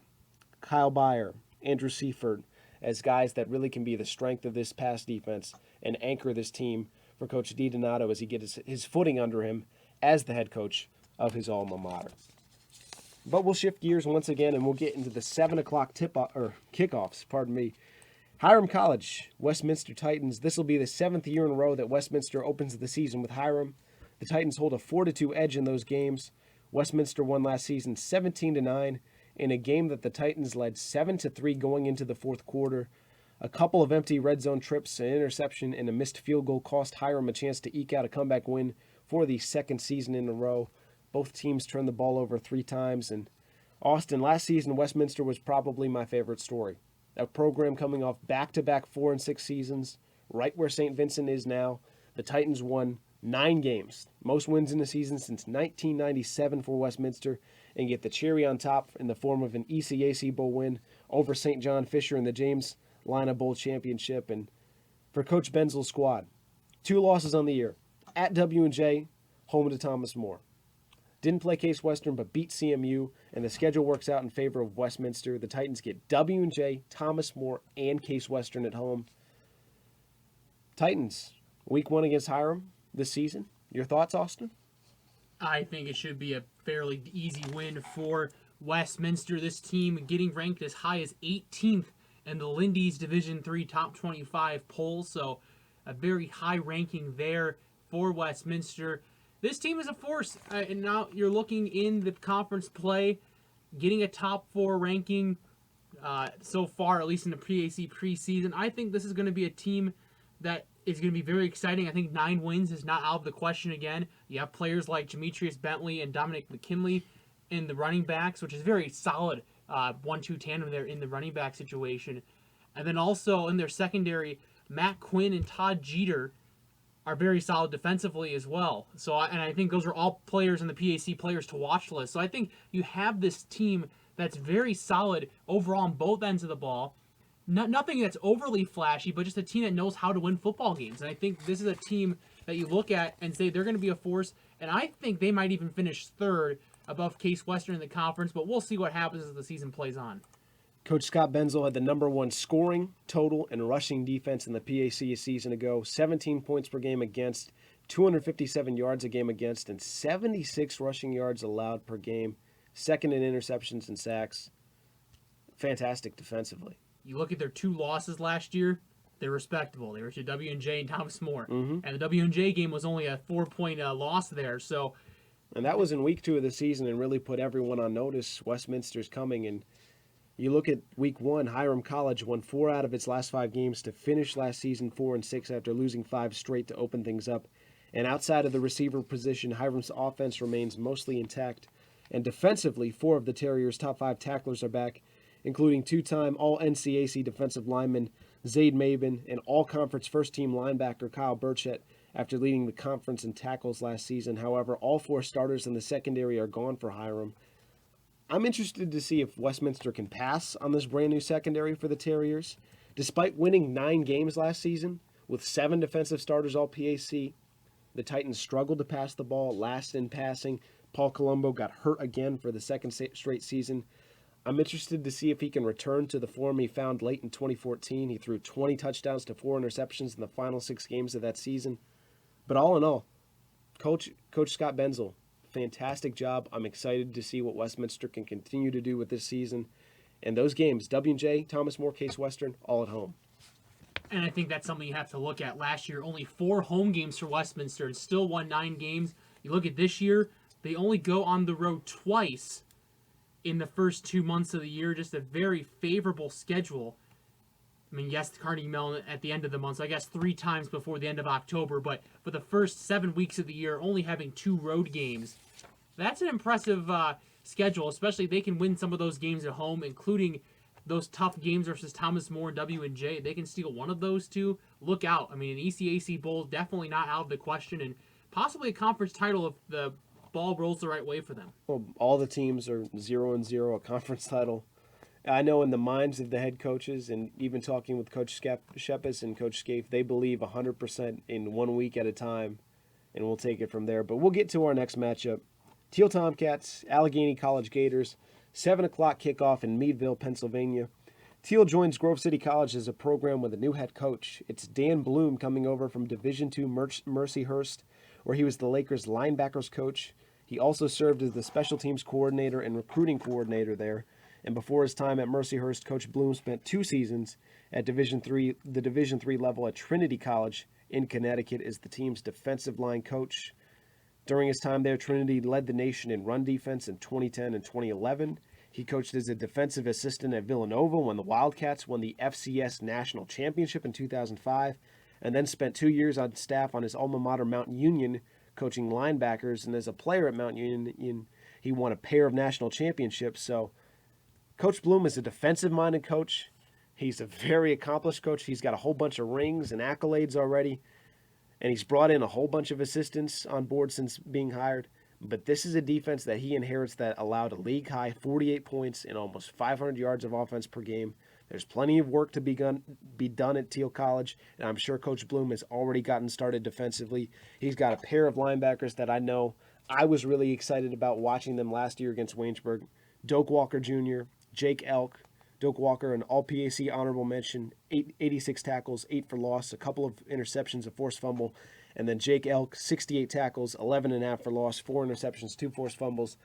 Kyle Byer, Andrew Seaford, as guys that really can be the strength of this pass defense and anchor this team for Coach DiDonato as he gets his footing under him as the head coach of his alma mater. But we'll shift gears once again, and we'll get into the 7 o'clock kickoffs. Hiram College, Westminster Titans. This will be the 7th year in a row that Westminster opens the season with Hiram. The Titans hold a 4-2 edge in those games. Westminster won last season 17-9 in a game that the Titans led 7-3 going into the 4th quarter. A couple of empty red zone trips, an interception, and a missed field goal cost Hiram a chance to eke out a comeback win for the 2nd season in a row. Both teams turned the ball over 3 times. And Austin, last season, Westminster was probably my favorite story. A program coming off back-to-back 4-6 seasons, right where St. Vincent is now. The Titans won 9 games, most wins in the season since 1997 for Westminster, and get the cherry on top in the form of an ECAC Bowl win over St. John Fisher in the James Lina Bowl Championship. And for Coach Benzel's squad, 2 losses on the year, at W&J, home to Thomas More. Didn't play Case Western, but beat CMU, and the schedule works out in favor of Westminster. The Titans get W&J, Thomas More, and Case Western at home. Titans, week 1 against Hiram this season. Your thoughts, Austin? I think it should be a fairly easy win for Westminster. This team getting ranked as high as 18th in the Lindy's Division III Top 25 poll, so a very high ranking there for Westminster. This team is a force, and now you're looking in the conference play, getting a top 4 ranking so far, at least in the PAC preseason. I think this is going to be a team that is going to be very exciting. I think 9 wins is not out of the question again. You have players like Demetrius Bentley and Dominic McKinley in the running backs, which is very solid 1-2 tandem there in the running back situation. And then also in their secondary, Matt Quinn and Todd Jeter are very solid defensively as well. So, and I think those are all players in the PAC players to watch list. So I think you have this team that's very solid overall on both ends of the ball. Nothing that's overly flashy, but just a team that knows how to win football games. And I think this is a team that you look at and say they're going to be a force. And I think they might even finish 3rd above Case Western in the conference, but we'll see what happens as the season plays on. Coach Scott Benzel had the number 1 scoring, total, and rushing defense in the PAC a season ago. 17 points per game against, 257 yards a game against, and 76 rushing yards allowed per game. 2nd in interceptions and sacks. Fantastic defensively. You look at their 2 losses last year, they're respectable. They were to W&J and Thomas More. Mm-hmm. And the W&J game was only a 4-point loss there. So, and that was in week 2 of the season and really put everyone on notice. Westminster's coming, and you look at week 1, Hiram College won 4 out of its last 5 games to finish last season 4-6 after losing 5 straight to open things up. And outside of the receiver position, Hiram's offense remains mostly intact. And defensively, 4 of the Terriers' top 5 tacklers are back, including 2-time All-NCAC defensive lineman Zaid Maben and All-Conference first-team linebacker Kyle Burchett after leading the conference in tackles last season. However, all 4 starters in the secondary are gone for Hiram. I'm interested to see if Westminster can pass on this brand new secondary for the Terriers. Despite winning 9 games last season with 7 defensive starters all PAC, the Titans struggled to pass the ball, last in passing. Paul Colombo got hurt again for the 2nd straight season. I'm interested to see if he can return to the form he found late in 2014. He threw 20 touchdowns to 4 interceptions in the final 6 games of that season. But all in all, Coach Scott Benzel, fantastic job. I'm excited to see what Westminster can continue to do with this season. And those games, W&J, Thomas More, Case Western, all at home. And I think that's something you have to look at. Last year, only 4 home games for Westminster and still won 9 games. You look at this year, they only go on the road twice in the first 2 months of the year. Just a very favorable schedule. I mean, yes, Carnegie Mellon at the end of the month, so I guess 3 times before the end of October, but for the first 7 weeks of the year, only having 2 road games. That's an impressive schedule, especially if they can win some of those games at home, including those tough games versus Thomas More and W&J. They can steal one of those 2. Look out. I mean, an ECAC Bowl definitely not out of the question, and possibly a conference title if the ball rolls the right way for them. Well, all the teams are 0-0, a conference title. I know in the minds of the head coaches, and even talking with Coach Shepis and Coach Scafe, they believe 100% in 1 week at a time, and we'll take it from there. But we'll get to our next matchup. Teal Tomcats, Allegheny College Gators, 7 o'clock kickoff in Meadville, Pennsylvania. Teal joins Grove City College as a program with a new head coach. It's Dan Bloom coming over from Division II Mercyhurst, where he was the Lakers linebackers coach. He also served as the special teams coordinator and recruiting coordinator there. And before his time at Mercyhurst, Coach Bloom spent 2 seasons at the Division III level at Trinity College in Connecticut as the team's defensive line coach. During his time there, Trinity led the nation in run defense in 2010 and 2011. He coached as a defensive assistant at Villanova when the Wildcats won the FCS National Championship in 2005, and then spent 2 years on staff on his alma mater, Mount Union, coaching linebackers. And as a player at Mount Union, he won a pair of national championships. So Coach Bloom is a defensive-minded coach. He's a very accomplished coach. He's got a whole bunch of rings and accolades already. and he's brought in a whole bunch of assistants on board since being hired. But this is a defense that he inherits that allowed a league-high 48 points and almost 500 yards of offense per game. There's plenty of work to be done at Teal College, and I'm sure Coach Bloom has already gotten started defensively. He's got a pair of linebackers that I know I was really excited about watching them last year against Waynesburg. Doak Walker Jr., Jake Elk. Doak Walker, an all-PAC honorable mention, 86 tackles, 8 for loss, a couple of interceptions, a forced fumble. And then Jake Elk, 68 tackles, 11.5 for loss, 4 interceptions, 2 forced fumbles.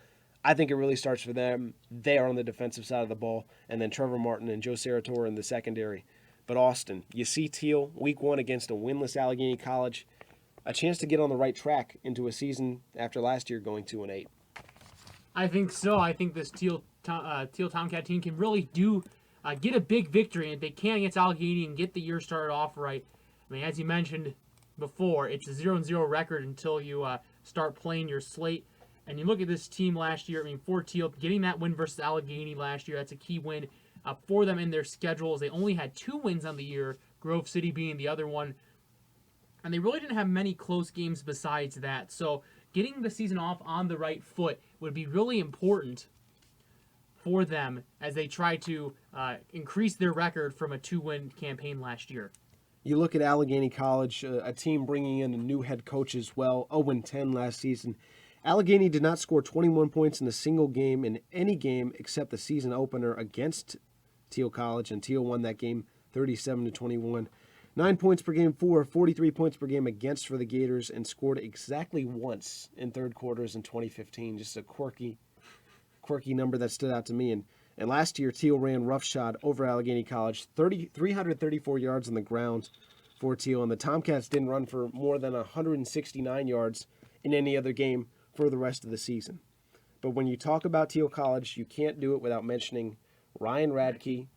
I think it really starts for them. They are on the defensive side of the ball. And then Trevor Martin and Joe Sarator in the secondary. But Austin, you see Teal week 1 against a winless Allegheny College. A chance to get on the right track into a season after last year going 2-8. I think so. I think this Teal Tomcat team can really get a big victory. And if they can against Allegheny and get the year started off right, I mean, as you mentioned before, it's a 0-0 record until you start playing your slate. And you look at this team last year, I mean, for Teal, getting that win versus Allegheny last year, that's a key win for them in their schedules. They only had 2 wins on the year, Grove City being the other one. And they really didn't have many close games besides that. So getting the season off on the right foot would be really important for them as they try to increase their record from a 2-win campaign last year. You look at Allegheny College, a team bringing in a new head coach as well, 0-10 last season. Allegheny did not score 21 points in a single game in any game except the season opener against Teal College, and Teal won that game 37-21. 9 points per game for, 43 points per game against for the Gators, and scored exactly once in third quarters in 2015. Just a quirky number that stood out to me. And last year, Teal ran roughshod over Allegheny College, 334 yards on the ground for Teal, and the Tomcats didn't run for more than 169 yards in any other game for the rest of the season. But when you talk about Teal College, you can't do it without mentioning Ryan Radke,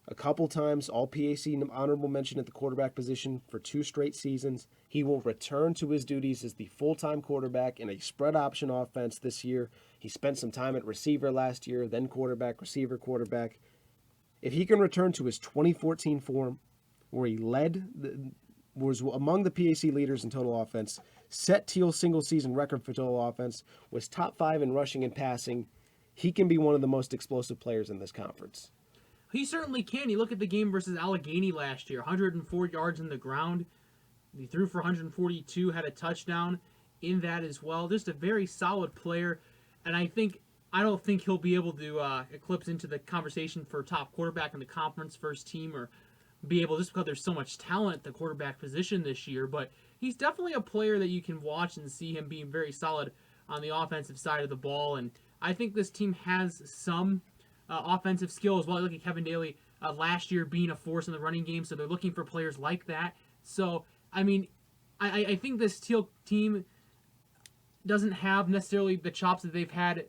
a couple times all-PAC honorable mention at the quarterback position for 2 straight seasons. He will return to his duties as the full-time quarterback in a spread option offense this year. He spent some time at receiver last year, then quarterback, receiver, quarterback. If he can return to his 2014 form, where he was among the PAC leaders in total offense, set Teal's single-season record for total offense, was top 5 in rushing and passing, he can be one of the most explosive players in this conference. He certainly can. You look at the game versus Allegheny last year, 104 yards in the ground. He threw for 142, had a touchdown in that as well. Just a very solid player. And I don't think he'll be able to eclipse into the conversation for top quarterback in the conference first team or be able, just because there's so much talent at the quarterback position this year. But he's definitely a player that you can watch and see him being very solid on the offensive side of the ball. And I think this team has some offensive skill as well. Look at Kevin Daly last year being a force in the running game, so they're looking for players like that. So, I mean, I think this Teal team doesn't have necessarily the chops that they've had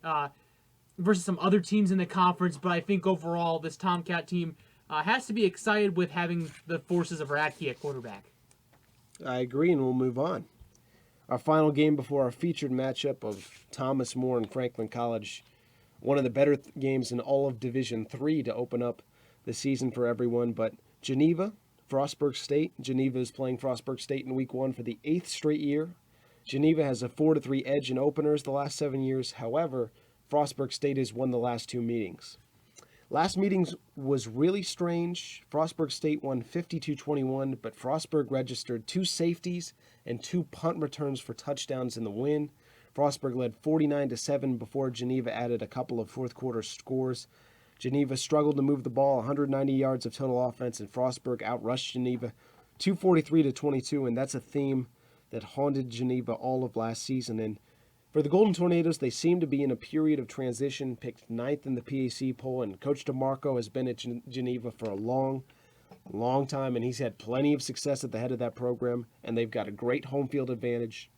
versus some other teams in the conference, but I think overall this Tomcat team has to be excited with having the forces of Radke at quarterback. I agree, and we'll move on. Our final game before our featured matchup of Thomas More and Franklin College. One of the better games in all of Division III to open up the season for everyone. But Geneva, Frostburg State. Geneva is playing Frostburg State in Week 1 for the 8th straight year. Geneva has a 4-3 edge in openers the last 7 years. However, Frostburg State has won the last 2 meetings. Last meetings was really strange. Frostburg State won 52-21, but Frostburg registered 2 safeties and 2 punt returns for touchdowns in the win. Frostburg led 49-7 before Geneva added a couple of fourth-quarter scores. Geneva struggled to move the ball, 190 yards of total offense, and Frostburg outrushed Geneva 243-22, and that's a theme that haunted Geneva all of last season. And for the Golden Tornadoes, they seem to be in a period of transition, picked 9th in the PAC poll, and Coach DeMarco has been at Geneva for a long time, and he's had plenty of success at the head of that program, and they've got a great home field advantage.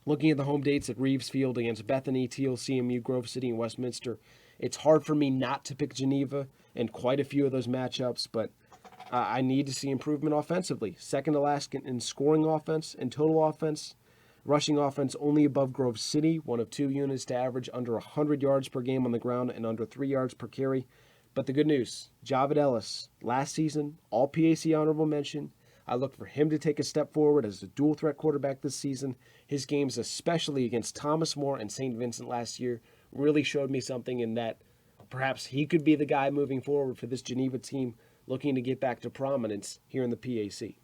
Looking at the home dates at Reeves Field against Bethany, Teal, CMU, Grove City, and Westminster, it's hard for me not to pick Geneva in quite a few of those matchups, but I need to see improvement offensively. Second to last in scoring offense and total offense. Rushing offense only above Grove City, one of 2 units to average under 100 yards per game on the ground and under 3 yards per carry. But the good news, Javid Ellis, last season, all PAC honorable mention, I look for him to take a step forward as a dual threat quarterback this season. His games, especially against Thomas More and St. Vincent last year, really showed me something in that perhaps he could be the guy moving forward for this Geneva team looking to get back to prominence here in the PAC.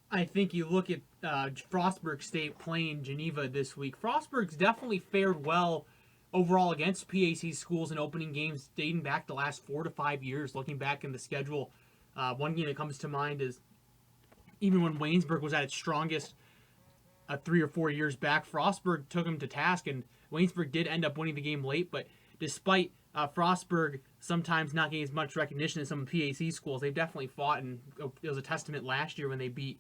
I think you look at Frostburg State playing Geneva this week. Frostburg's definitely fared well overall against PAC schools in opening games dating back the last 4 to 5 years. Looking back in the schedule, one game that comes to mind is even when Waynesburg was at its strongest 3 or 4 years back, Frostburg took them to task, and Waynesburg did end up winning the game late. But despite Frostburg sometimes not getting as much recognition as some PAC schools, they've definitely fought, and it was a testament last year when they beat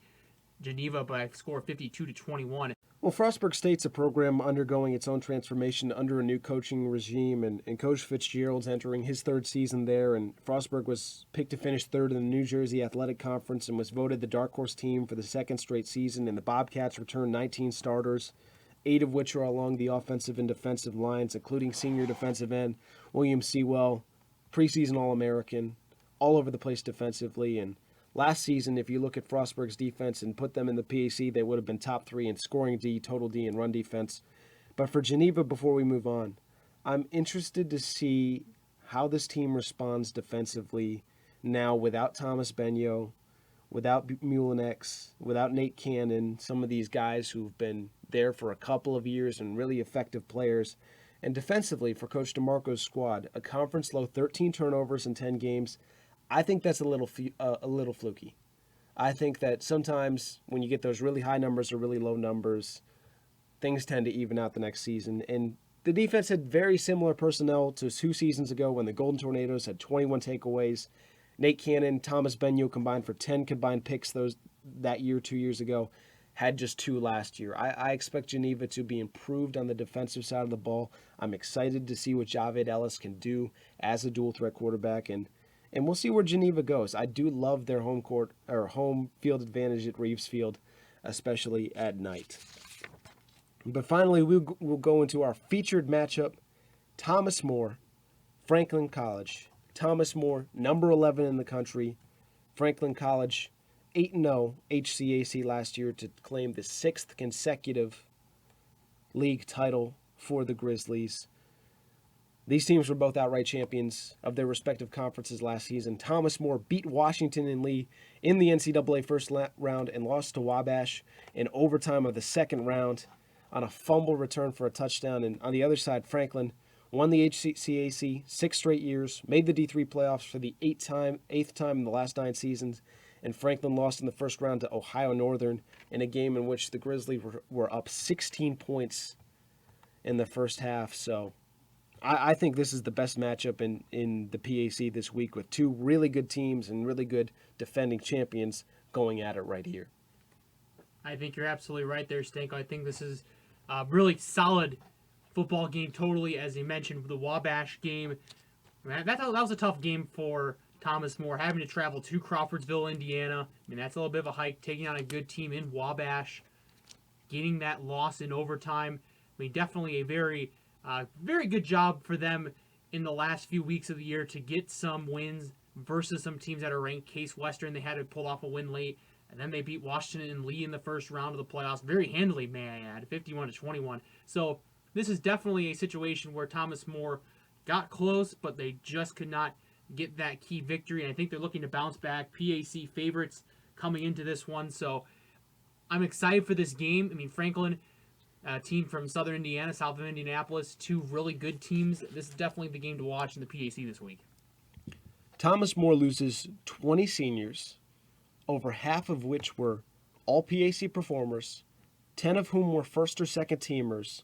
Geneva by a score of 52-21. Well, Frostburg State's a program undergoing its own transformation under a new coaching regime, and Coach Fitzgerald's entering his third season there, and Frostburg was picked to finish third in the New Jersey Athletic Conference and was voted the dark horse team for the second straight season, and the Bobcats returned 19 starters, 8 of which are along the offensive and defensive lines, including senior defensive end William Sewell, preseason All-American, all over the place defensively. And last season, if you look at Frostburg's defense and put them in the PAC, they would have been top 3 in scoring D, total D, and run defense. But for Geneva, before we move on, I'm interested to see how this team responds defensively now without Thomas Benyo, without Mulinex, without Nate Cannon, some of these guys who've been there for a couple of years and really effective players. And defensively, for Coach DeMarco's squad, a conference low 13 turnovers in 10 games, I think that's a little fluky. I think that sometimes when you get those really high numbers or really low numbers, things tend to even out the next season. And the defense had very similar personnel to 2 seasons ago when the Golden Tornadoes had 21 takeaways. Nate Cannon, Thomas Benyo combined for 10 combined picks that year 2 years ago, had just 2 last year. I expect Geneva to be improved on the defensive side of the ball. I'm excited to see what Javed Ellis can do as a dual threat quarterback, and we'll see where Geneva goes. I do love their home field advantage at Reeves Field, especially at night. But finally, we'll go into our featured matchup, Thomas More, Franklin College. Thomas More, number 11 in the country. Franklin College, 8-0 HCAC last year to claim the 6th consecutive league title for the Grizzlies. These teams were both outright champions of their respective conferences last season. Thomas More beat Washington and Lee in the NCAA first round and lost to Wabash in overtime of the second round on a fumble return for a touchdown. And on the other side, Franklin won the HCAC 6 straight years, made the D3 playoffs for the 8th time in the last 9 seasons, and Franklin lost in the first round to Ohio Northern in a game in which the Grizzlies were up 16 points in the first half. So I think this is the best matchup in the PAC this week, with 2 really good teams and really good defending champions going at it right here. I think you're absolutely right there, Stanko. I think this is a really solid football game, totally. As you mentioned, the Wabash game, that was a tough game for Thomas More, having to travel to Crawfordsville, Indiana. I mean, that's a little bit of a hike, taking on a good team in Wabash, getting that loss in overtime. I mean, definitely a very good job for them in the last few weeks of the year to get some wins versus some teams that are ranked. Case Western, they had to pull off a win late, and then they beat Washington and Lee in the first round of the playoffs very handily, may I add, 51-21. So this is definitely a situation where Thomas More got close, but they just could not get that key victory, and I think they're looking to bounce back. PAC favorites coming into this one, so I'm excited for this game. I mean, Franklin, a team from southern Indiana, south of Indianapolis, 2 really good teams. This is definitely the game to watch in the PAC this week. Thomas More loses 20 seniors, over half of which were all PAC performers, 10 of whom were first or second teamers,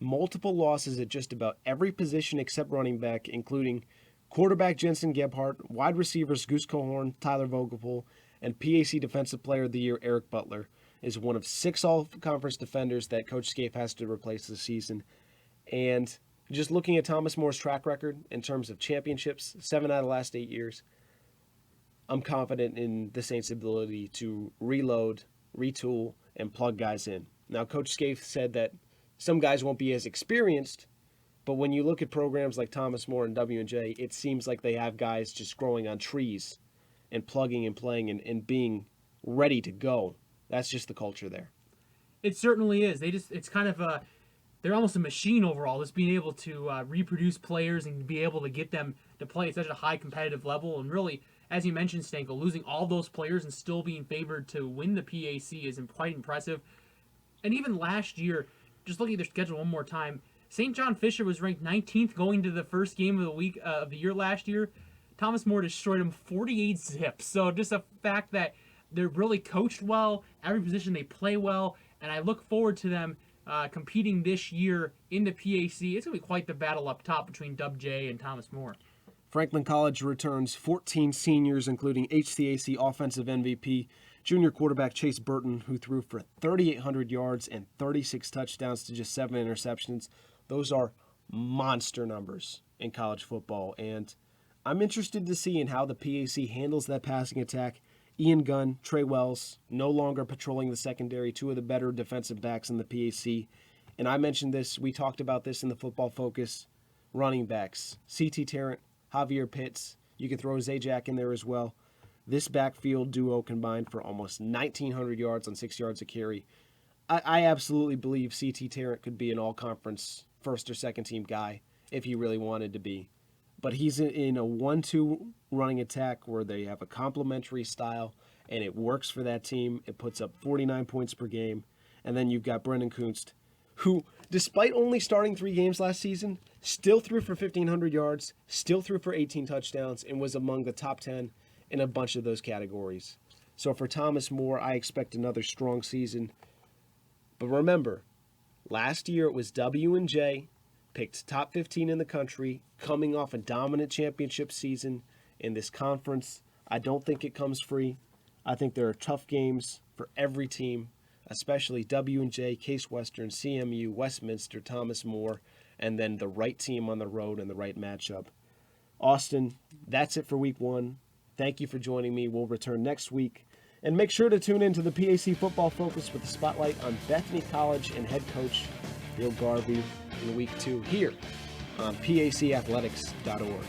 multiple losses at just about every position except running back, including quarterback Jensen Gebhardt, wide receivers Goose Cohorn, Tyler Vogelpool, and PAC Defensive Player of the Year Eric Butler is one of 6 all-conference defenders that Coach Scafe has to replace this season. And just looking at Thomas More's track record in terms of championships, 7 out of the last 8 years, I'm confident in the Saints' ability to reload, retool, and plug guys in. Now, Coach Scafe said that some guys won't be as experienced, but when you look at programs like Thomas More and W&J, it seems like they have guys just growing on trees and plugging and playing and being ready to go. That's just the culture there. It certainly is. It's kind of they're almost a machine overall, just being able to reproduce players and be able to get them to play at such a high competitive level. And really, as you mentioned, Stanko, losing all those players and still being favored to win the PAC is quite impressive. And even last year, just looking at their schedule one more time, St. John Fisher was ranked 19th going to the first game of the week of the year last year. Thomas More destroyed them 48 zips. So just the fact that they're really coached well, every position they play well, and I look forward to them competing this year in the PAC. It's going to be quite the battle up top between Dub J and Thomas More. Franklin College returns 14 seniors, including HCAC offensive MVP, junior quarterback Chase Burton, who threw for 3,800 yards and 36 touchdowns to just 7 interceptions. Those are monster numbers in college football, and I'm interested to see in how the PAC handles that passing attack. Ian Gunn, Trey Wells, no longer patrolling the secondary, 2 of the better defensive backs in the PAC. And I mentioned this, we talked about this in the Football Focus, running backs. C.T. Tarrant, Javier Pitts, you can throw Zajac in there as well. This backfield duo combined for almost 1,900 yards on 6 yards a carry. I absolutely believe C.T. Tarrant could be an all-conference first or second team guy if he really wanted to be. But he's in a 1-2 running attack where they have a complementary style, and it works for that team. It puts up 49 points per game. And then you've got Brendan Kunst, who, despite only starting 3 games last season, still threw for 1,500 yards, still threw for 18 touchdowns, and was among the top 10 in a bunch of those categories. So for Thomas More, I expect another strong season. But remember, last year it was W&J, picked top 15 in the country, coming off a dominant championship season in this conference. I don't think it comes free. I think there are tough games for every team, especially W&J, Case Western, CMU, Westminster, Thomas More, and then the right team on the road and the right matchup. Austin, that's it for week 1. Thank you for joining me. We'll return next week. And make sure to tune in to the PAC Football Focus with the spotlight on Bethany College and head coach Bill Garvey in week 2 here on PACathletics.org.